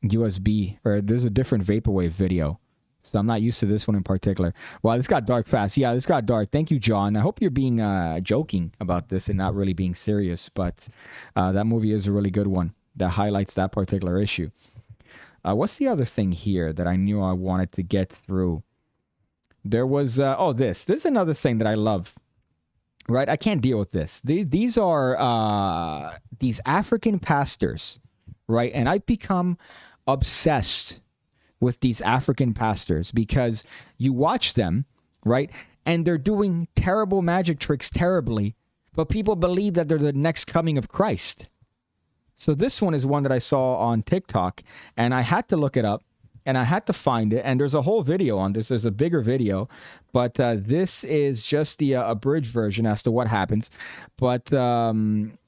USB or there's a different Vaporwave video. So I'm not used to this one in particular. Wow, this got dark fast. Yeah, this got dark. Thank you, John. I hope you're being joking about this and not really being serious. But that movie is a really good one that highlights that particular issue. What's the other thing here that I knew I wanted to get through? There was, this is another thing that I love, right? I can't deal with this. These are these African pastors, right? And I've become obsessed with these African pastors because you watch them, right? And they're doing terrible magic tricks terribly, but people believe that they're the next coming of Christ. So this one is one that I saw on TikTok, and I had to look it up, and I had to find it, and there's a whole video on this. There's a bigger video, but this is just the abridged version as to what happens. But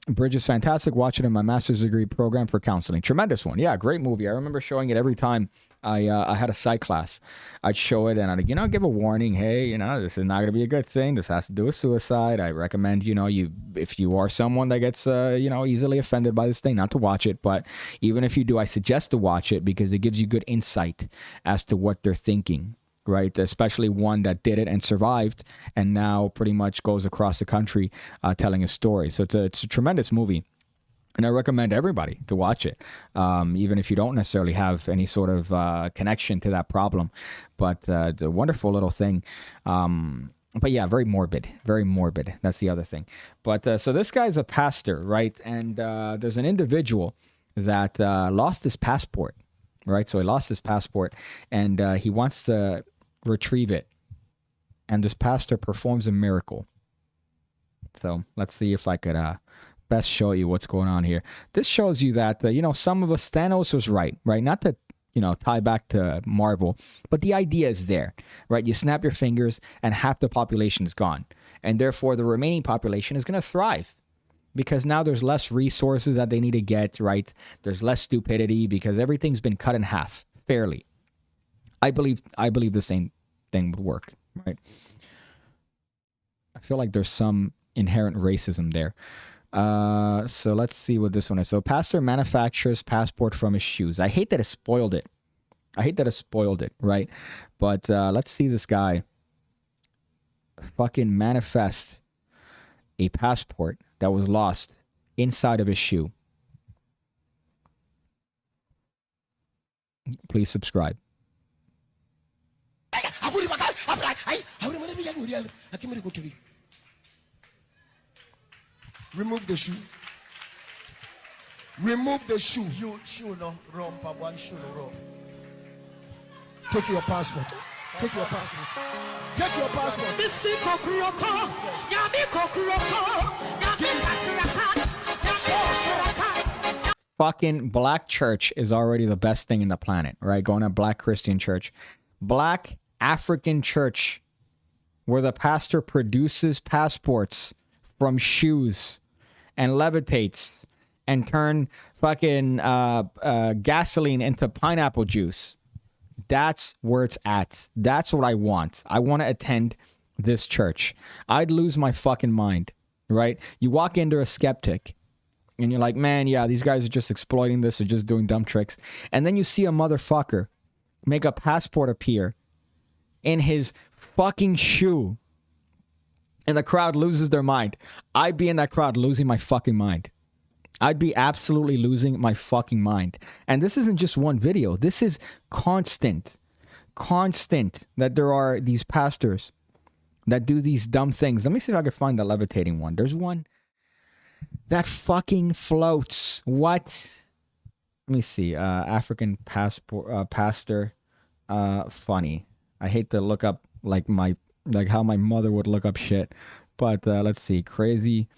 Bridge is fantastic. Watch it in my master's degree program for counseling. Tremendous one. Yeah, great movie. I remember showing it every time I had a psych class. I'd show it and I'd, give a warning. Hey, this is not going to be a good thing. This has to do with suicide. I recommend, if you are someone that gets, easily offended by this thing, not to watch it. But even if you do, I suggest to watch it because it gives you good insight as to what they're thinking. Right, especially one that did it and survived, and now pretty much goes across the country telling a story. So it's a tremendous movie, and I recommend everybody to watch it, even if you don't necessarily have any sort of connection to that problem. But it's a wonderful little thing. But yeah, very morbid, very morbid. That's the other thing. But so this guy's a pastor, right? And there's an individual that lost his passport. Right, so he lost his passport, and he wants to retrieve it. And this pastor performs a miracle. So let's see if I could best show you what's going on here. This shows you that some of us, Thanos was right? Not to tie back to Marvel, but the idea is there, right? You snap your fingers, and half the population is gone, and therefore the remaining population is going to thrive. Because now there's less resources that they need to get, right? There's less stupidity because everything's been cut in half fairly. I believe the same thing would work, right? I feel like there's some inherent racism there. So let's see what this one is. So pastor manufactures passport from his shoes. I hate that it spoiled it. Right? But let's see this guy fucking manifest a passport that was lost inside of his shoe. Please subscribe. Remove the shoe. Remove the shoe. Take your passport. Take your passport. Take your passport. Fucking black church is already the best thing in the planet, right? Going to black Christian church. Black African church where the pastor produces passports from shoes and levitates and turn fucking gasoline into pineapple juice. That's where it's at. That's what I want. I want to attend this church. I'd lose my fucking mind, right? You walk into a skeptic and you're like, man, yeah, these guys are just exploiting this or just doing dumb tricks. And then you see a motherfucker make a passport appear in his fucking shoe and the crowd loses their mind. I'd be in that crowd losing my fucking mind. I'd be absolutely losing my fucking mind. And this isn't just one video. This is constant that there are these pastors that do these dumb things. Let me see if I can find the levitating one. There's one That fucking floats. What? Let me see. African pastor. Funny. I hate to look up like how my mother would look up shit. But let's see. Crazy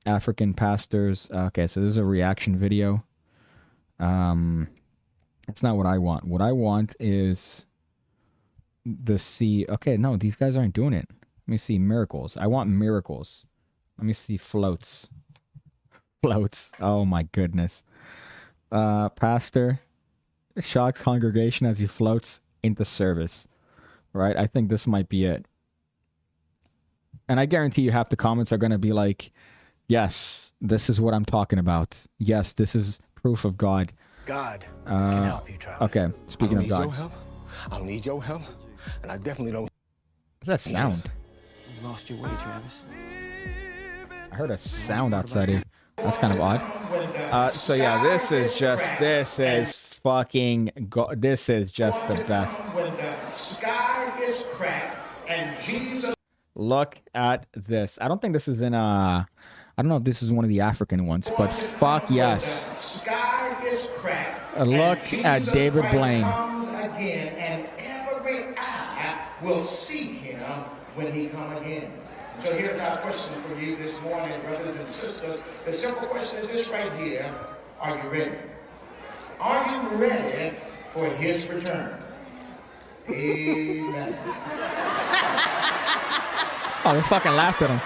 African pastors. Okay, so this is a reaction video. It's not what I want. What I want is the see. Okay, no, these guys aren't doing it. Let me see miracles. I want miracles. Let me see floats. Floats. Oh my goodness. Pastor shocks congregation as he floats into service. Right? I think this might be it. And I guarantee you half the comments are going to be like, yes, this is what I'm talking about. Yes, this is proof of God. God can help you, Travis. Okay, speaking of God. I'll need your help, and I definitely don't. What's that sound? You lost your way, Travis. I heard a sound outside here. That's kind of odd. So yeah, this is fucking this is just the best. When the sky is cracked and Jesus. Look at this. I don't think this is in I don't know if this is one of the African ones, but fuck yes. Sky is cracked. Look at David Blaine. Comes again, and every eye will see him when he come again. So here's our question for you this morning, brothers and sisters. The simple question is this right here. Are you ready? Are you ready for his return? Amen. Oh, they fucking laughed at him.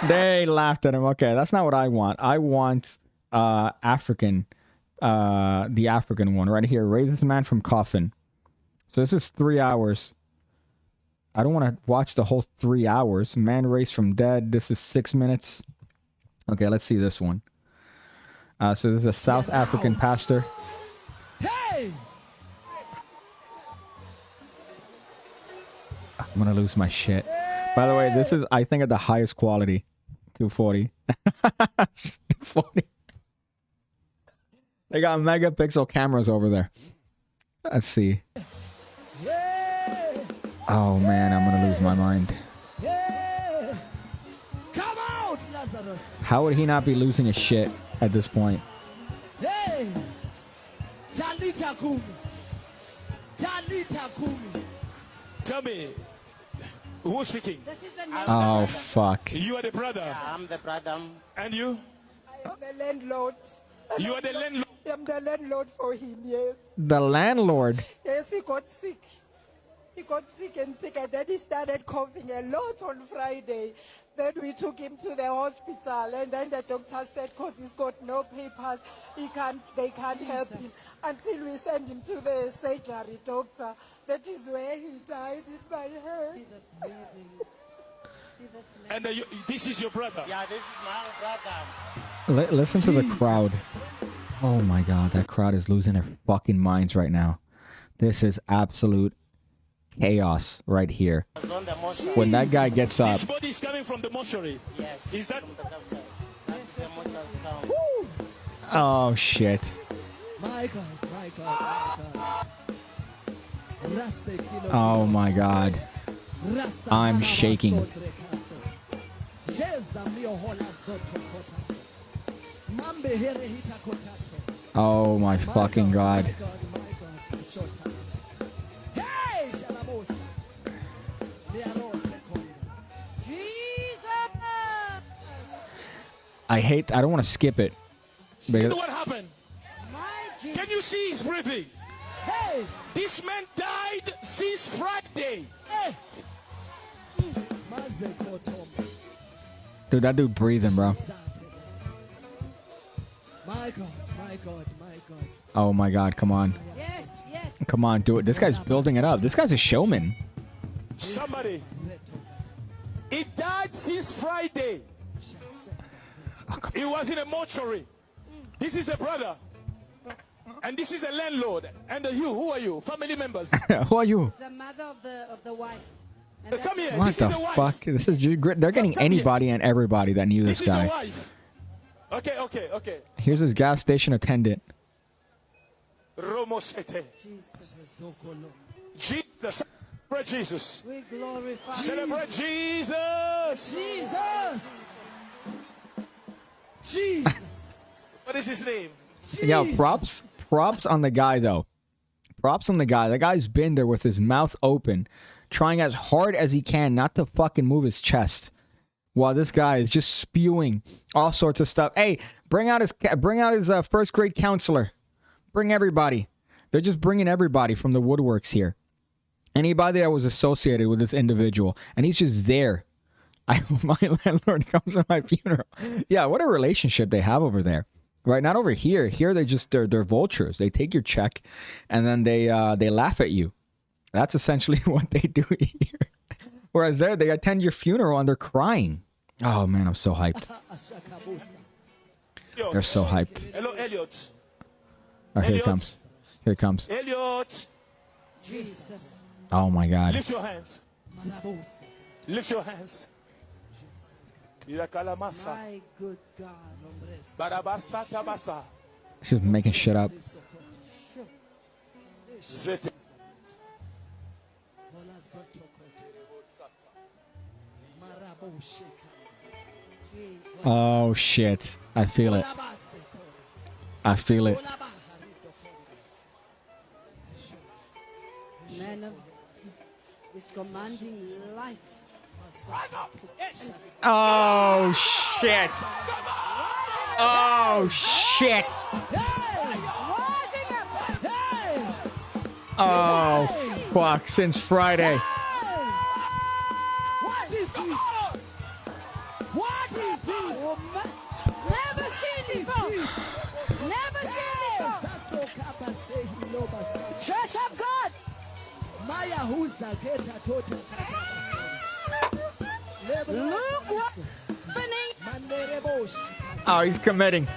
They laughed at him. Okay, that's not what I want. I want African, the African one right here. Raise this man from coffin. So this is 3 hours. I don't want to watch the whole 3 hours. Man raised from dead. This is 6 minutes. Okay, let's see this one. So this is a South African pastor. Hey! I'm gonna lose my shit. By the way, this is, I think, at the highest quality. 240. 240. They got megapixel cameras over there. Let's see. Oh man, I'm gonna lose my mind. Come out, Lazarus! How would he not be losing his shit at this point? Hey! Talita kumi. Talita kumi. Tell me, who's speaking? Oh fuck. You are the brother. Yeah, I'm the brother. And you? I am the landlord. You are the landlord. I am the landlord for him, yes. The landlord. Yes, he got sick. He got sick, and then he started coughing a lot on Friday. Then we took him to the hospital, and then the doctor said, because he's got no papers, they can't help him until we send him to the surgery doctor. That is where he died in my head. And this is your brother. Yeah, this is my brother. Listen to the crowd. Oh my god, that crowd is losing their fucking minds right now. This is absolute chaos right here. When that guy gets up. This body is coming from the mortuary. Yes. Is that? From the doctor. That's the mortuary sound. Oh shit. My God, my God, my God. Oh my god. I'm shaking. Oh my fucking god. I don't want to skip it. You know what happened? Can you see he's breathing? Hey! This man died since Friday. Hey! Dude, that dude breathing, bro. My God, my God, my God. Oh my god, come on. Yes, yes. Come on, do it. This guy's building it up. This guy's a showman. Somebody. He died since Friday. Oh, come He was in a mortuary. This is a brother. And this is a landlord. And you, who are you? Family members. Who are you? The mother of the wife. Come here. What This the is the wife. fuck? This is they're getting Come here. anybody and everybody that knew this This is the guy. wife. Okay. Here's his gas station attendant. Romosete. Jesus. Celebrate Jesus. We glorify Celebrate Jesus. Jesus! Jesus. What is his name? Yeah, props on the guy though. Props on the guy. The guy's been there with his mouth open, trying as hard as he can not to fucking move his chest, while this guy is just spewing all sorts of stuff. Hey, bring out his first grade counselor. Bring everybody. They're just bringing everybody from the woodworks here. Anybody that was associated with this individual, and he's just there. I hope my landlord comes to my funeral. Yeah, what a relationship they have over there. Right, not over here. Here they're vultures. They take your check, and then they laugh at you. That's essentially what they do here. Whereas there, they attend your funeral and they're crying. Oh man, I'm so hyped. They're so hyped. Hello, Elliot. Oh, here it comes. Here it comes. Elliot. Jesus. Oh my God. Lift your hands. Lift your hands. My good God. This is making shit up. Oh shit. I feel it. I feel it. Man of is commanding life. Oh shit. Oh shit. Oh fuck, since Friday. What is this? What is this? Never seen before. Never seen before. Church of God. Maya huza geta toto. Look what's happening. Oh, he's committing.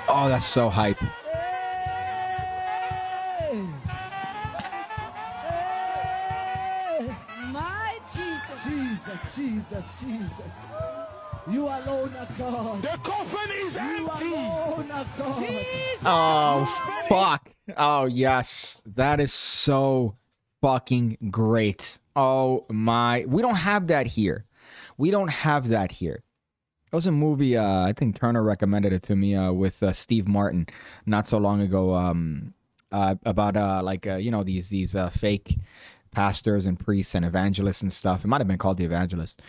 Oh, that's so hype. My Jesus. Jesus. You alone are God. The coffin is You empty. alone are God. Jesus. Oh, fuck. Oh, yes. That is so fucking great. Oh, my. We don't have that here. There was a movie, I think Turner recommended it to me with Steve Martin not so long ago about, these fake pastors and priests and evangelists and stuff. It might have been called The Evangelist.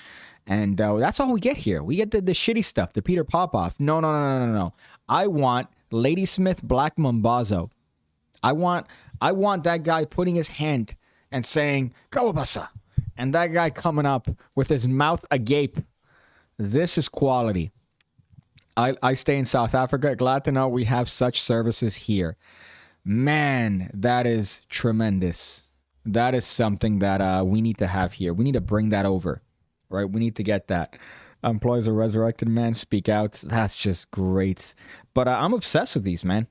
And that's all we get here. We get the shitty stuff, the Peter Popoff. No. I want Ladysmith Black Mambazo. I want that guy putting his hand and saying, Kawabasa. And that guy coming up with his mouth agape. This is quality. I stay in South Africa. Glad to know we have such services here. Man, that is tremendous. That is something that we need to have here. We need to bring that over. Right? We need to get that. Employees a resurrected man, speak out. That's just great. But I'm obsessed with these, man.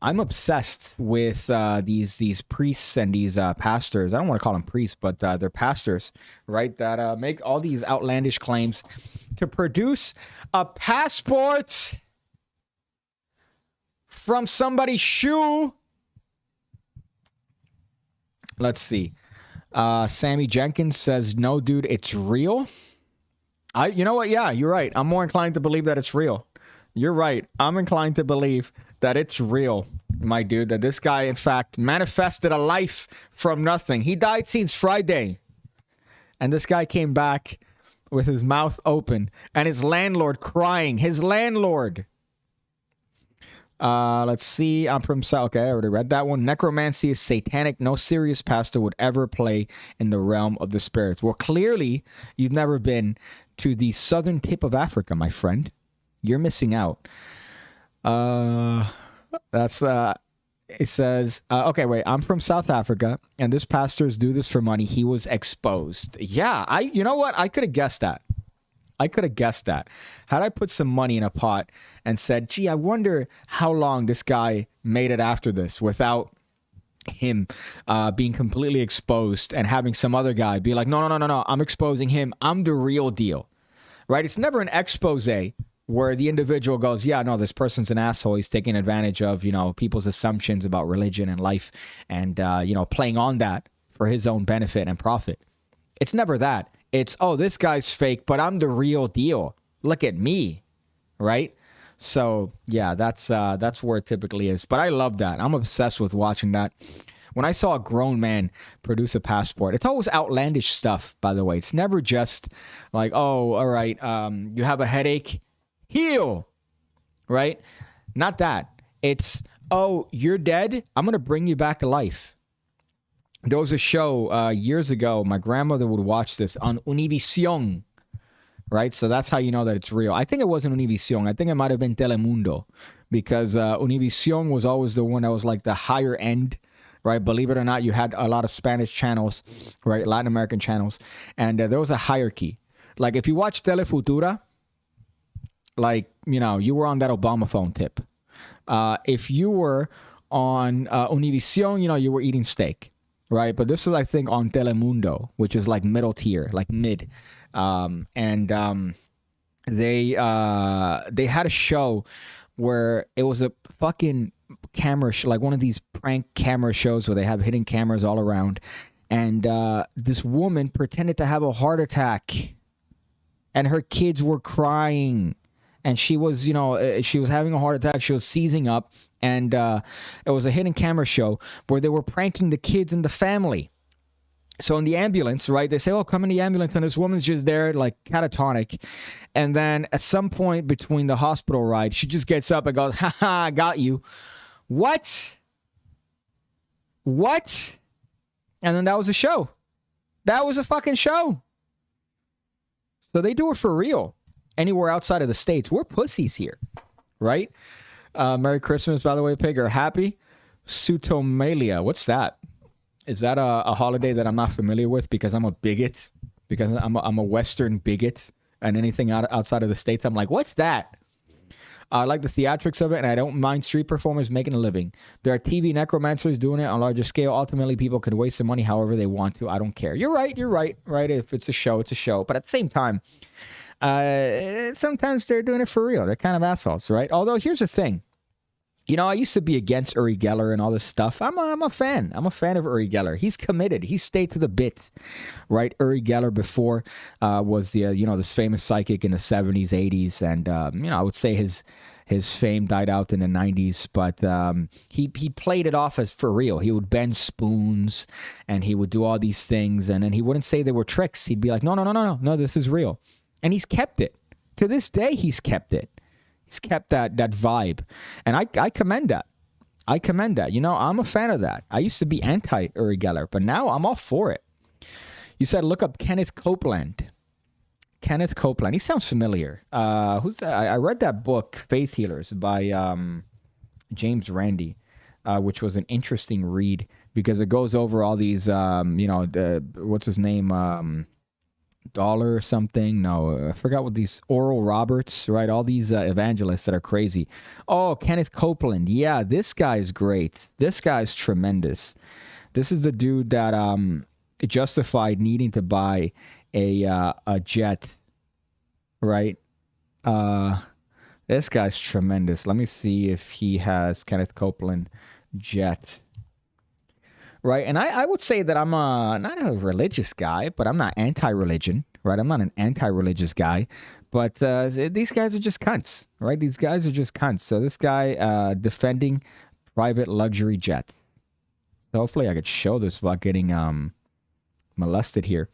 I'm obsessed with these priests and these pastors. I don't want to call them priests, but they're pastors, right? That make all these outlandish claims to produce a passport from somebody's shoe. Let's see. Sammy Jenkins says, no, dude, it's real. You know what? Yeah, you're right. I'm more inclined to believe that it's real. You're right. I'm inclined to believe that it's real, my dude, that this guy, in fact, manifested a life from nothing. He died since Friday. And this guy came back with his mouth open and his landlord crying. His landlord. Let's see. I'm from South. Okay, I already read that one. Necromancy is satanic. No serious pastor would ever play in the realm of the spirits. Well, clearly, you've never been to the southern tip of Africa, my friend. You're missing out. It says, okay, wait, I'm from South Africa, and this pastors do this for money. He was exposed. Yeah, you know what? I could have guessed that. Had I put some money in a pot and said, gee, I wonder how long this guy made it after this without him being completely exposed and having some other guy be like, no, I'm exposing him. I'm the real deal, right? It's never an expose where the individual goes, yeah, no, this person's an asshole. He's taking advantage of, people's assumptions about religion and life and, playing on that for his own benefit and profit. It's never that. It's, oh, this guy's fake, but I'm the real deal. Look at me, right? So yeah, that's where it typically is. But I love that. I'm obsessed with watching that. When I saw a grown man produce a passport, it's always outlandish stuff, by the way. It's never just like, oh, all right, you have a headache, heal, right? Not that. It's, oh, you're dead, I'm going to bring you back to life. There was a show years ago, my grandmother would watch this on Univision, right? So that's how you know that it's real. I think it wasn't Univision. I think it might have been Telemundo, because Univision was always the one that was like the higher end, right? Believe it or not, you had a lot of Spanish channels, right? Latin American channels. And there was a hierarchy. Like if you watch Telefutura, like, you know, you were on that Obama phone tip. If you were on Univision, you know, you were eating steak, right? But this is, I think, on Telemundo, which is like middle tier, like mid. They had a show where it was a fucking camera like one of these prank camera shows where they have hidden cameras all around, and this woman pretended to have a heart attack, and her kids were crying, and she was, you know, she was having a heart attack, she was seizing up, and it was a hidden camera show where they were pranking the kids and the family. So in the ambulance, right, they say, oh, come in the ambulance, and this woman's just there, like, catatonic. And then at some point between the hospital ride, she just gets up and goes, haha, I got you. What? And then that was a show. That was a fucking show. So they do it for real. Anywhere outside of the States, we're pussies here, right? Merry Christmas, by the way, Pig. Are happy? Sutomalia. What's that? Is that a holiday that I'm not familiar with because I'm a bigot? Because I'm a Western bigot, and anything outside of the States, I'm like, what's that? I like the theatrics of it, and I don't mind street performers making a living. There are TV necromancers doing it on a larger scale. Ultimately, people can waste their money however they want to. I don't care. You're right. Right? If it's a show, it's a show. But at the same time, sometimes they're doing it for real. They're kind of assholes, right? Although, here's the thing. You know, I used to be against Uri Geller and all this stuff. I'm a fan. I'm a fan of Uri Geller. He's committed. He stayed to the bit, right? Uri Geller before was the, you know, this famous psychic in the 70s, 80s. And, you know, I would say his fame died out in the 90s. But he played it off as for real. He would bend spoons and he would do all these things. And then he wouldn't say they were tricks. He'd be like, no, this is real. And he's kept it. To this day, he's kept it. He's kept that vibe, and I commend that. I commend that. You know, I'm a fan of that. I used to be anti-Uri Geller, but now I'm all for it. You said look up Kenneth Copeland. Kenneth Copeland. He sounds familiar. Who's that? I read that book, Faith Healers, by James Randi, which was an interesting read because it goes over all these, you know, what's his name? Dollar or something. No, I forgot what these Oral Roberts, right? All these evangelists that are crazy. Oh, Kenneth Copeland. Yeah, this guy's great. This guy's tremendous. This is the dude that justified needing to buy a jet, right? This guy's tremendous. Let me see if he has Kenneth Copeland jet. Right, and I would say that I'm not a religious guy, but I'm not anti-religion, right? I'm not an anti-religious guy, but these guys are just cunts, right? These guys are just cunts. So this guy defending private luxury jets. So hopefully I could show this without getting molested here.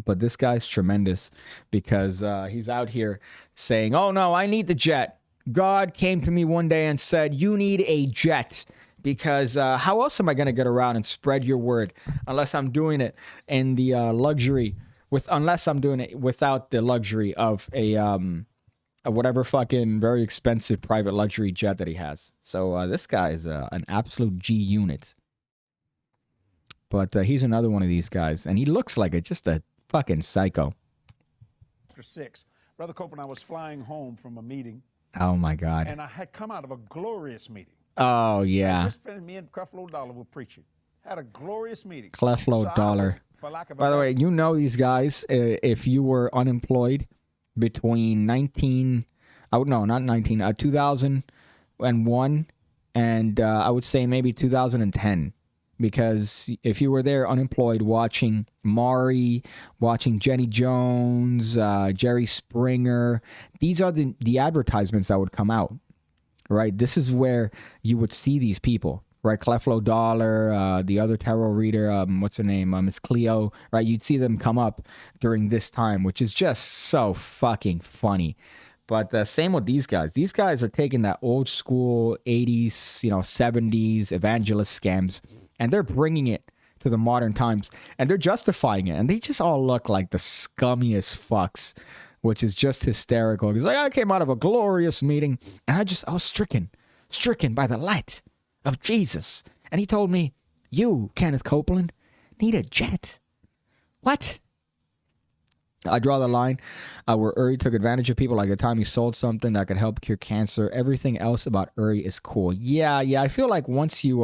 But this guy's tremendous because he's out here saying, oh no, I need the jet. God came to me one day and said, you need a jet. Because how else am I going to get around and spread your word unless I'm doing it in the unless I'm doing it without the luxury of a whatever fucking very expensive private luxury jet that he has. So this guy is an absolute G unit. But he's another one of these guys, and he looks like just a fucking psycho. After 6, Brother Copeland, I was flying home from a meeting. Oh my God! And I had come out of a glorious meeting. Oh, yeah. Just me and Creflo Dollar were preaching. Had a glorious meeting. Creflo Dollar. By the way, you know these guys, if you were unemployed between 2001 and I would say maybe 2010, Because if you were there unemployed watching Maury, watching Jenny Jones, Jerry Springer, these are the advertisements that would come out, right? This is where you would see these people, right? Cleflo Dollar, the other tarot reader, what's her name? Miss Cleo, right? You'd see them come up during this time, which is just so fucking funny. But same with these guys. These guys are taking that old school 80s, 70s evangelist scams, and they're bringing it to the modern times, and they're justifying it. And they just all look like the scummiest fucks, which is just hysterical. Because I came out of a glorious meeting, and I was stricken by the light of Jesus. And he told me, you, Kenneth Copeland, need a jet. What? I draw the line where Uri took advantage of people, like the time he sold something that could help cure cancer. Everything else about Uri is cool. Yeah. I feel like once you,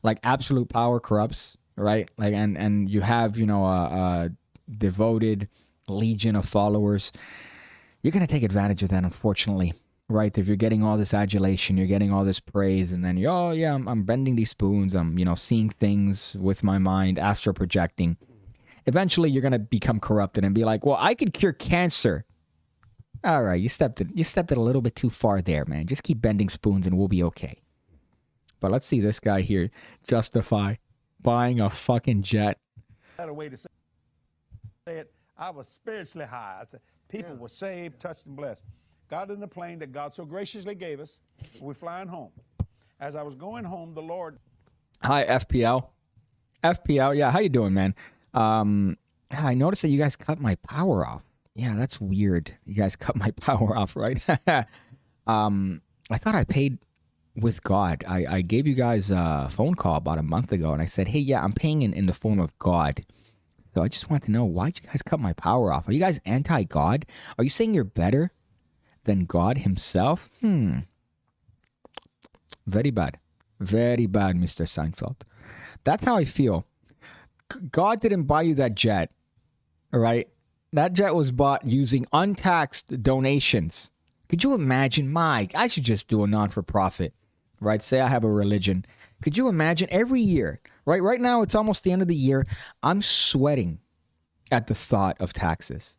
like absolute power corrupts, right? Like, and you have, a devoted legion of followers, you're going to take advantage of that, unfortunately, right? If you're getting all this adulation, you're getting all this praise, and then I'm bending these spoons. I'm, seeing things with my mind, astral projecting. Eventually, you're going to become corrupted and be like, well, I could cure cancer. All right, you stepped it a little bit too far there, man. Just keep bending spoons and we'll be okay. But let's see this guy here justify buying a fucking jet. Had a way to say it. I was spiritually high. I said, people were saved, touched, and blessed. Got in the plane that God so graciously gave us. We're flying home. As I was going home, the Lord... Hi, FPL. FPL, yeah, how you doing, man? I noticed that you guys cut my power off. Yeah, that's weird. You guys cut my power off, right? I thought I paid with God. I gave you guys a phone call about a month ago, and I said, hey, yeah, I'm paying in the form of God. So I just want to know, why'd you guys cut my power off? Are you guys anti-God? Are you saying you're better than God himself? Very bad. Very bad, Mr. Seinfeld. That's how I feel. God didn't buy you that jet, all right? That jet was bought using untaxed donations. Could you imagine, Mike? I should just do a non-for-profit, right? Say I have a religion. Could you imagine every year, right? Right now, it's almost the end of the year. I'm sweating at the thought of taxes,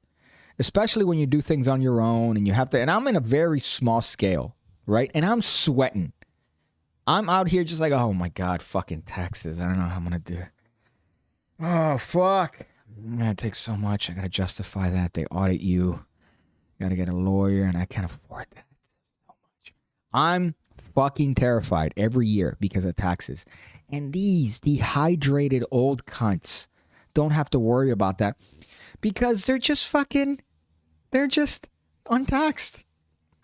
especially when you do things on your own and you have to, and I'm in a very small scale, right? And I'm sweating. I'm out here just like, oh my God, fucking taxes. I don't know how I'm going to do it. Oh, fuck. Man, it takes so much. I got to justify that. They audit you. Got to get a lawyer, and I can't afford that so much. I'm fucking terrified every year because of taxes. And these dehydrated old cunts don't have to worry about that because they're just untaxed.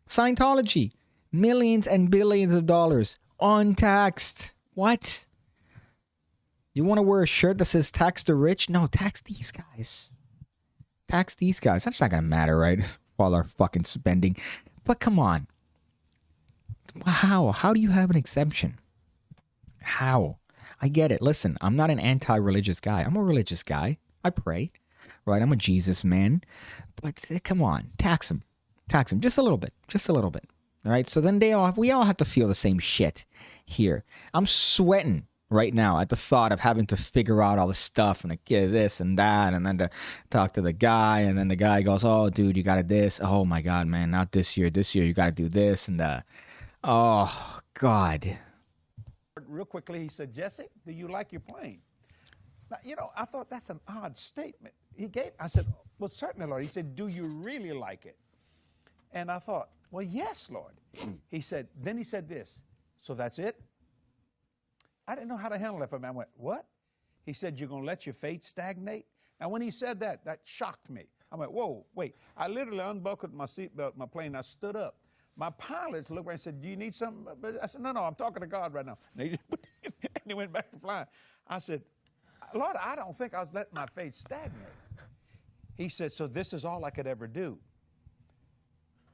Scientology, millions and billions of dollars, untaxed. What? You want to wear a shirt that says tax the rich? No, tax these guys. Tax these guys. That's not going to matter, right? All our fucking spending. But come on. How? How do you have an exemption? How? I get it. Listen, I'm not an anti-religious guy. I'm a religious guy. I pray, right? I'm a Jesus man. But come on. Tax them. Tax them. Just a little bit. Just a little bit. All right? So then we all have to feel the same shit here. I'm sweating right now at the thought of having to figure out all the stuff and get this and that, and then to talk to the guy, and then the guy goes, oh, dude, you got to this. Oh, my God, man, not this year. This year you got to do this. And oh, God. Real quickly, he said, Jesse, do you like your plane? Now, I thought that's an odd statement. I said, well, certainly, Lord. He said, do you really like it? And I thought, well, yes, Lord. He said this, so that's it? I didn't know how to handle it for me. I went, what? He said, you're going to let your faith stagnate? Now, when he said that, that shocked me. I went, whoa, wait. I literally unbuckled my seatbelt, my plane. I stood up. My pilots looked around and said, do you need something? I said, no, I'm talking to God right now. And he went back to flying. I said, Lord, I don't think I was letting my faith stagnate. He said, so this is all I could ever do.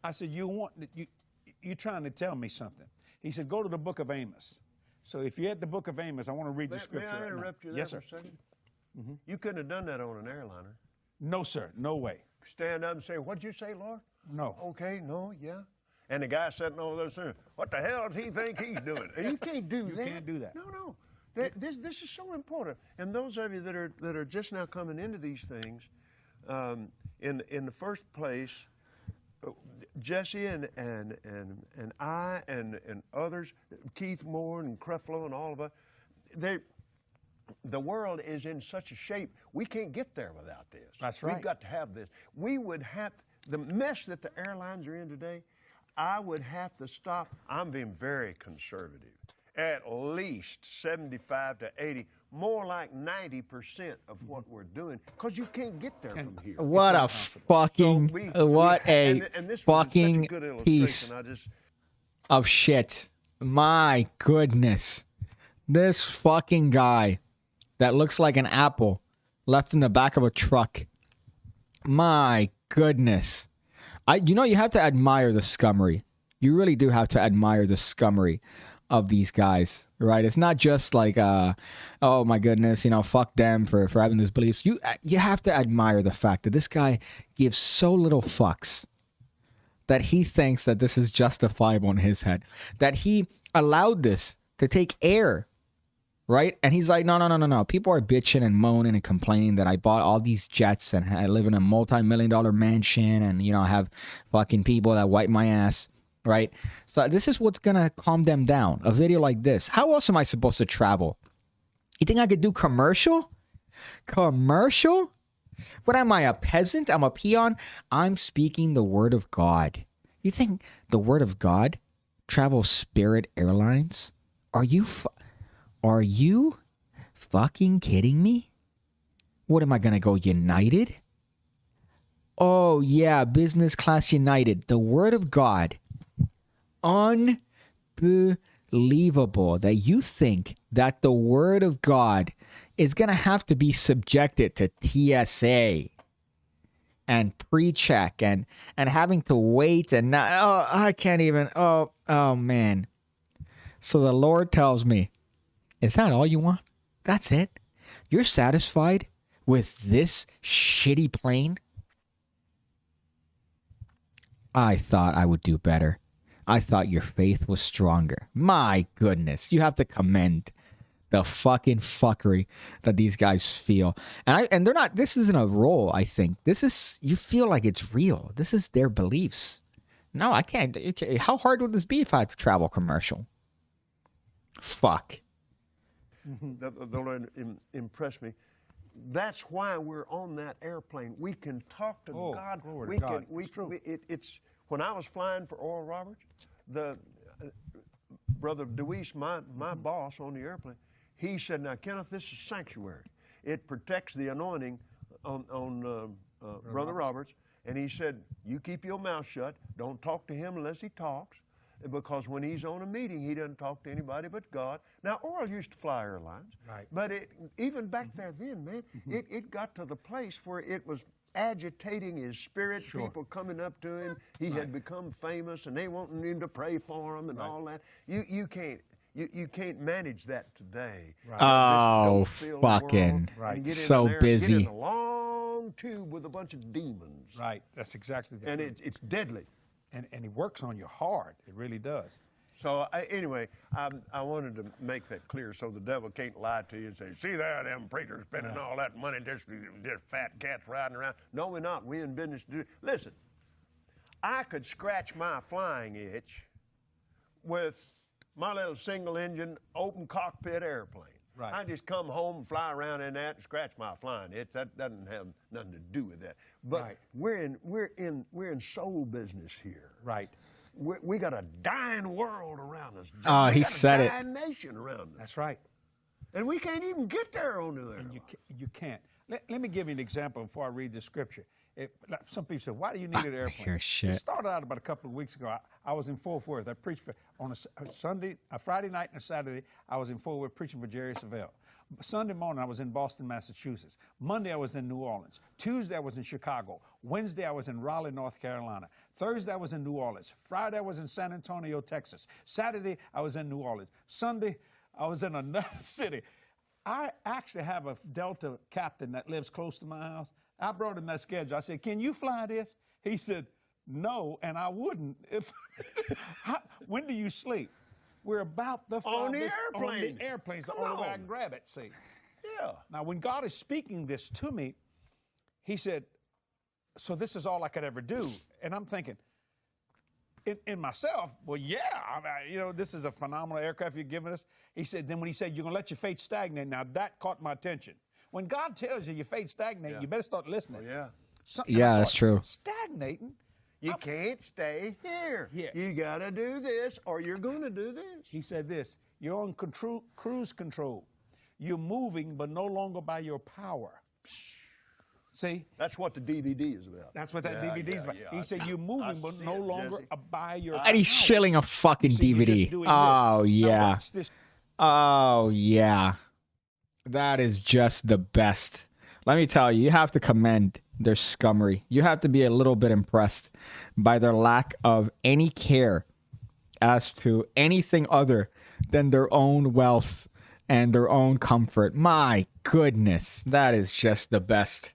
I said, you're trying to tell me something. He said, go to the book of Amos. So if you're at the book of Amos, I want to read the scripture. May I interrupt you there for a second? Mm-hmm. You couldn't have done that on an airliner. No, sir. No way. Stand up and say, what'd you say, Lord? No. Okay, no, yeah. And the guy sitting over there saying, what the hell does he think he's doing? You can't do that. You can't do that. No. This is so important. And those of you that are just now coming into these things, in the first place, Jesse and I and others, Keith Moore and Creflo and all of us, the world is in such a shape, we can't get there without this. That's right. We've got to have this. We would have, the mess that the airlines are in today, I would have to stop. I'm being very conservative. At least 75 to 80, more like 90% of what we're doing, because you can't get there from here. What a fucking, this fucking was such a good piece illustration. of shit. My goodness. This fucking guy that looks like an apple left in the back of a truck. My goodness. You have to admire the scummery. You really do have to admire the scummery of these guys, right? It's not just like, oh my goodness, fuck them for having these beliefs. You have to admire the fact that this guy gives so little fucks that he thinks that this is justifiable in his head, that he allowed this to take air. Right? And he's like, no. People are bitching and moaning and complaining that I bought all these jets and I live in a multi-million-dollar mansion and, I have fucking people that wipe my ass. Right? So this is what's going to calm them down. A video like this. How else am I supposed to travel? You think I could do commercial? Commercial? What am I, a peasant? I'm a peon? I'm speaking the word of God. You think the word of God travels Spirit Airlines? Are you fucking kidding me? What am I going to go United? Oh, yeah, business class United. The word of God. Unbelievable that you think that the word of God is going to have to be subjected to TSA and pre-check and having to wait and not, I can't even, oh man. So the Lord tells me, is that all you want? That's it? You're satisfied with this shitty plane? I thought I would do better. I thought your faith was stronger. My goodness. You have to commend the fucking fuckery that these guys feel. And they're not, this isn't a role, I think. This is, you feel like it's real. This is their beliefs. No, I can't. Okay, how hard would this be if I had to travel commercial? Fuck. The Lord impressed me. That's why we're on that airplane. We can talk to God. Glory to God. It's when I was flying for Oral Roberts, the Brother Deweese, my boss on the airplane, he said, "Now, Kenneth, this is sanctuary. It protects the anointing on Brother Roberts." And he said, "You keep your mouth shut. Don't talk to him unless he talks. Because when he's on a meeting, he doesn't talk to anybody but God." Now, Oral used to fly airlines. Right. But even back there then, man, it got to the place where it was agitating his spirit, people coming up to him. He had become famous, and they wanting him to pray for him and all that. You can't manage that today. Right. Oh, fucking so busy. Get in a long tube with a bunch of demons. Right. That's exactly the And it's deadly. And he works on you hard. It really does. So anyway, I wanted to make that clear so the devil can't lie to you and say, "See there, them preachers spending all that money, just fat cats riding around." No, we're not. We're in business to do. Listen, I could scratch my flying itch with my little single-engine open cockpit airplane. Right. I just come home and fly around in that and scratch my flying itch. That doesn't have nothing to do with that. But we're in soul business here. Right. We got a dying world around us. He said it. We got a dying nation around us. That's right. And we can't even get there on there. And you can't. Let me give you an example before I read the scripture. Some people say, "Why do you need an airplane?" It started out about a couple of weeks ago. I was in Fort Worth. I preached on a Friday night and a Saturday. I was in Fort Worth preaching for Jerry Savelle. Sunday morning, I was in Boston, Massachusetts. Monday, I was in New Orleans. Tuesday, I was in Chicago. Wednesday, I was in Raleigh, North Carolina. Thursday, I was in New Orleans. Friday, I was in San Antonio, Texas. Saturday, I was in New Orleans. Sunday, I was in another city. I actually have a Delta captain that lives close to my house. I brought him that schedule. I said, "Can you fly this?" He said, "No," and I wouldn't. When do you sleep? We're about the On the Father's on airplane. the airplanes. The Come only way I on. can grab it. See. Yeah. Now, when God is speaking this to me, He said, "So this is all I could ever do." And I'm thinking, in myself, well, yeah, this is a phenomenal aircraft you're giving us. He said, then when He said, "You're gonna let your faith stagnate," now that caught my attention. When God tells you your faith stagnate, you better start listening. Oh, yeah. Yeah, that's true. Stagnating. You can't stay here. Yeah. You got to do this or you're going to do this. He said this, you're on cruise control. You're moving, but no longer by your power. See? That's what the DVD is about. That's what that DVD is about. yeah. He said you're moving, but no longer by your And he's shilling a fucking See, you're just DVD. doing Oh, this. Now yeah. watch this. Oh, yeah. That is just the best. Let me tell you, you have to commend their scummery. You have to be a little bit impressed by their lack of any care as to anything other than their own wealth and their own comfort. My goodness, that is just the best.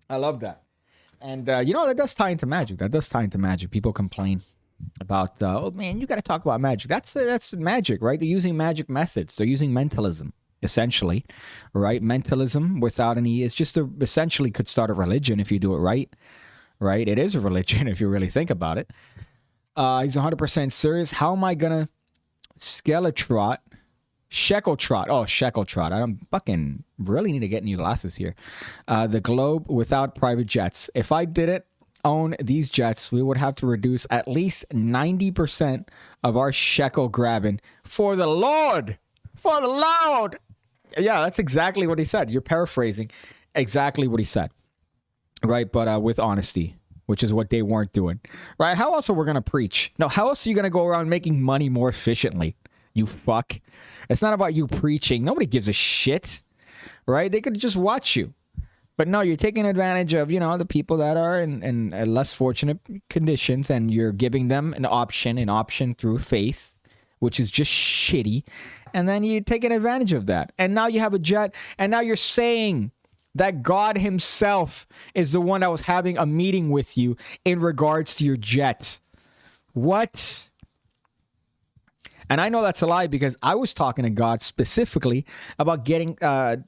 I love that. And, that does tie into magic. People complain about, oh, man, you got to talk about magic. That's magic, right? They're using magic methods. They're using mentalism, essentially, right? Mentalism without any, it's just essentially could start a religion if you do it right, right? It is a religion if you really think about it. He's 100% serious. How am I going to Shekel-trot. Oh, Shekel-trot. I don't fucking really need to get new glasses here. The globe without private jets. If I didn't own these jets, we would have to reduce at least 90% of our shekel grabbing for the Lord. For the Lord. Yeah, that's exactly what he said. You're paraphrasing exactly what he said. Right? But with honesty, which is what they weren't doing. Right? How else are we going to preach? No, how else are you going to go around making money more efficiently? You fuck. It's not about you preaching. Nobody gives a shit. Right? They could just watch you. But no, you're taking advantage of, the people that are in less fortunate conditions, and you're giving them an option through faith, which is just shitty. And then you're taking advantage of that. And now you have a jet, and now you're saying that God himself is the one that was having a meeting with you in regards to your jet. What? And I know that's a lie, because I was talking to God specifically about getting a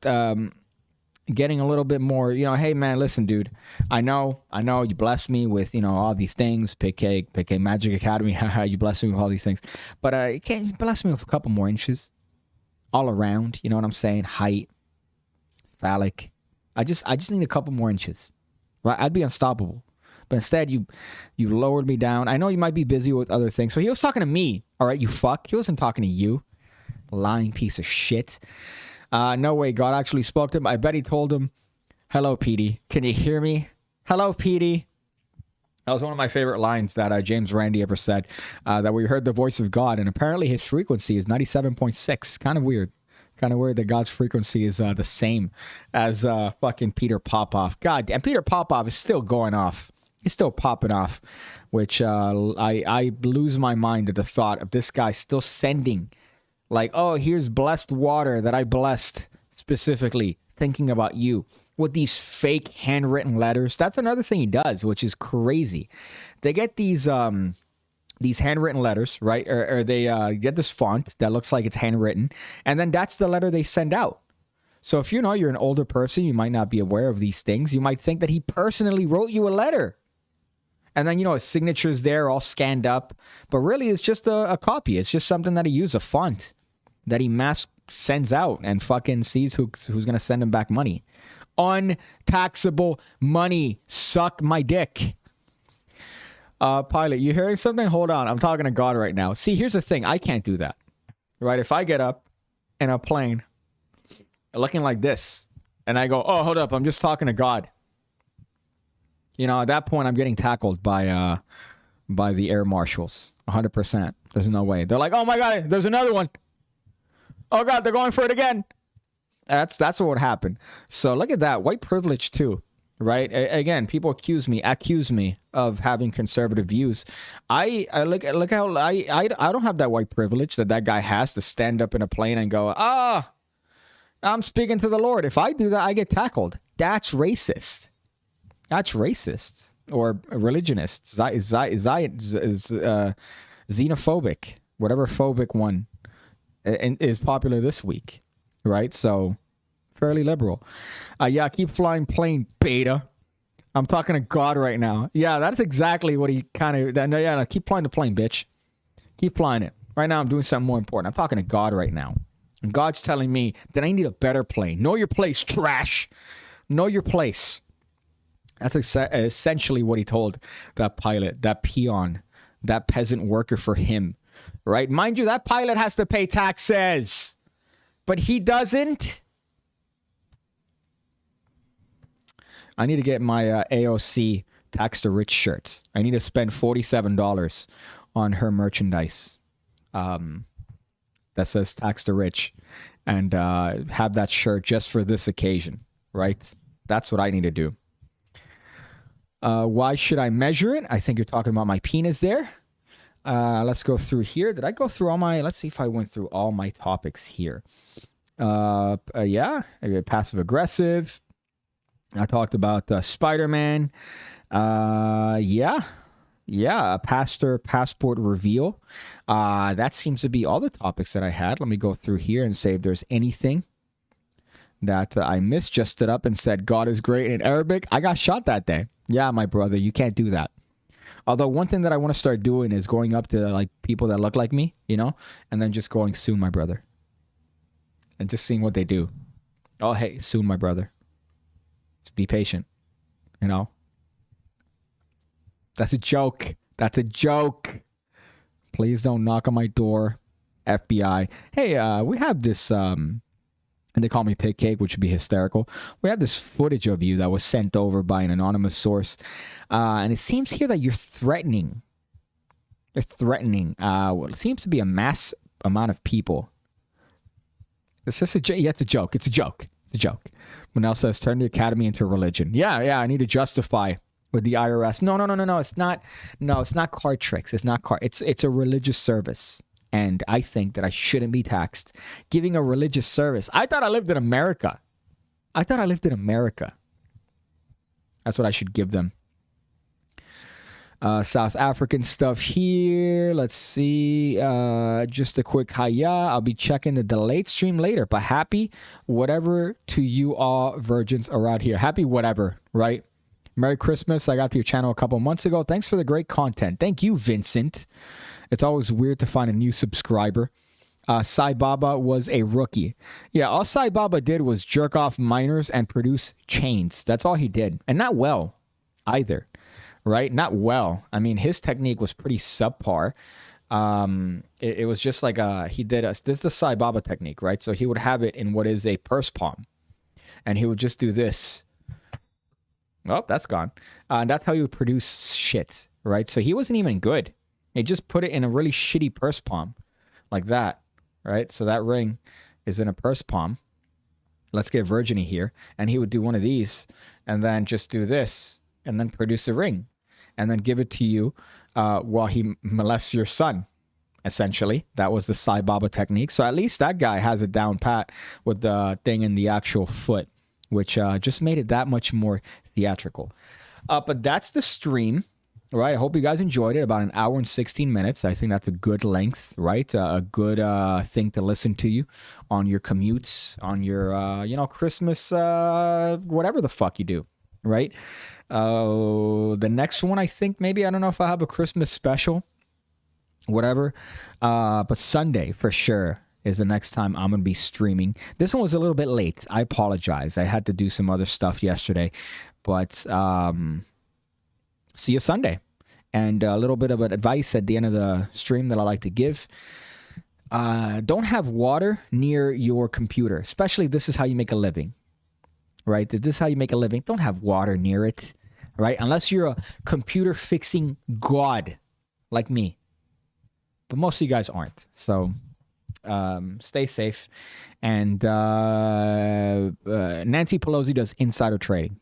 little bit more, hey man, listen, dude, I know you blessed me with, all these things, PigCake Magic Academy, you blessed me with all these things, but can't you bless me with a couple more inches all around, you know what I'm saying? Height, phallic. I just need a couple more inches, right? I'd be unstoppable. But instead, you lowered me down. I know you might be busy with other things. So he was talking to me, all right, you fuck. He wasn't talking to you, lying piece of shit. No way, God actually spoke to him. I bet he told him, hello, Petey. Can you hear me? Hello, Petey. That was one of my favorite lines that James Randi ever said, that we heard the voice of God, and apparently his frequency is 97.6. Kind of weird. Kind of weird that God's frequency is the same as fucking Peter Popoff. God, and Peter Popoff is still going off. He's still popping off, which I lose my mind at the thought of this guy still sending, like, oh, here's blessed water that I blessed specifically, thinking about you, with these fake handwritten letters. That's another thing he does, which is crazy. They get these handwritten letters, right? Or they get this font that looks like it's handwritten, and then that's the letter they send out. So if you're an older person, you might not be aware of these things. You might think that he personally wrote you a letter. And then, his signature's there all scanned up. But really, it's just a copy. It's just something that he used, a font that he mass sends out and fucking sees who's going to send him back money. Untaxable money. Suck my dick. Pilot, you hearing something? Hold on. I'm talking to God right now. See, here's the thing. I can't do that. Right? If I get up in a plane looking like this and I go, oh, hold up, I'm just talking to God. At that point, I'm getting tackled by the air marshals. 100%. There's no way. They're like, oh my God, there's another one. Oh God, they're going for it again. That's what would happen. So look at that. White privilege too, right? Again, people accuse me of having conservative views. I look how I don't have that white privilege that guy has to stand up in a plane and go, I'm speaking to the Lord. If I do that, I get tackled. That's racist. That's racist or religionist, xenophobic, whatever phobic one is popular this week, right? So fairly liberal. Yeah, keep flying plane, beta. I'm talking to God right now. Yeah, that's exactly what he kind of... Yeah, keep flying the plane, bitch. Keep flying it. Right now, I'm doing something more important. I'm talking to God right now. And God's telling me that I need a better plane. Know your place, trash. Know your place. That's essentially what he told that pilot, that peon, that peasant worker for him. Right? Mind you, that pilot has to pay taxes. But he doesn't. I need to get my AOC Tax to Rich shirts. I need to spend $47 on her merchandise that says Tax to Rich and have that shirt just for this occasion, right? That's what I need to do. Why should I measure it? I think you're talking about my penis there. Let's go through here. Did I go through all my... Let's see if I went through all my topics here. Yeah, passive aggressive. I talked about Spider-Man. Yeah, a passport reveal. That seems to be all the topics that I had. Let me go through here and say if there's anything that I missed. Just stood up and said, God is great in Arabic. I got shot that day. Yeah, my brother, you can't do that. Although one thing that I want to start doing is going up to like people that look like me, you know, and then just going, soon, my brother. And just seeing what they do. Oh, hey, soon, my brother. Just be patient, you know. That's a joke. That's a joke. Please don't knock on my door, FBI. Hey, we have this, and they call me PigCake, which would be hysterical. We have this footage of you that was sent over by an anonymous source. And it seems here that you're threatening. You're threatening. What seems to be a mass amount of people. Is this a joke? Yeah, it's a joke. It's a joke. It's a joke. Manel says, turn the academy into a religion. Yeah, I need to justify with the IRS. No. It's not. No, it's not card tricks. It's not card. It's a religious service. And I think that I shouldn't be taxed giving a religious service. I thought I lived in America. That's what I should give them. South African stuff here. Let's see. Just a quick hiya. I'll be checking the delayed stream later. But happy whatever to you all virgins around here. Happy whatever, right? Merry Christmas. I got to your channel a couple months ago. Thanks for the great content. Thank you, Vincent. It's always weird to find a new subscriber. Sai Baba was a rookie. Yeah, all Sai Baba did was jerk off minors and produce chains. That's all he did. And not well either, right? Not well. I mean, his technique was pretty subpar. It was just like he did this is the Sai Baba technique, right? So he would have it in what is a purse palm. And he would just do this. Oh, that's gone. And that's how he would produce shit, right? So he wasn't even good. He just put it in a really shitty purse palm like that, right? So that ring is in a purse palm. Let's get Virginie here. And he would do one of these and then just do this and then produce a ring and then give it to you while he molests your son, essentially. That was the Sai Baba technique. So at least that guy has it down pat with the thing in the actual foot, which just made it that much more theatrical. But that's the stream. Right, I hope you guys enjoyed it. About an hour and 16 minutes. I think that's a good length, right? A good thing to listen to you on your commutes, on your, Christmas, whatever the fuck you do, right? The next one, I think maybe, I don't know if I have a Christmas special, whatever. But Sunday, for sure, is the next time I'm going to be streaming. This one was a little bit late. I apologize. I had to do some other stuff yesterday. But see you Sunday. And a little bit of advice at the end of the stream that I like to give. Don't have water near your computer, especially if this is how you make a living, right? If this is how you make a living, don't have water near it, right? Unless you're a computer fixing god like me. But most of you guys aren't. So stay safe. And Nancy Pelosi does insider trading.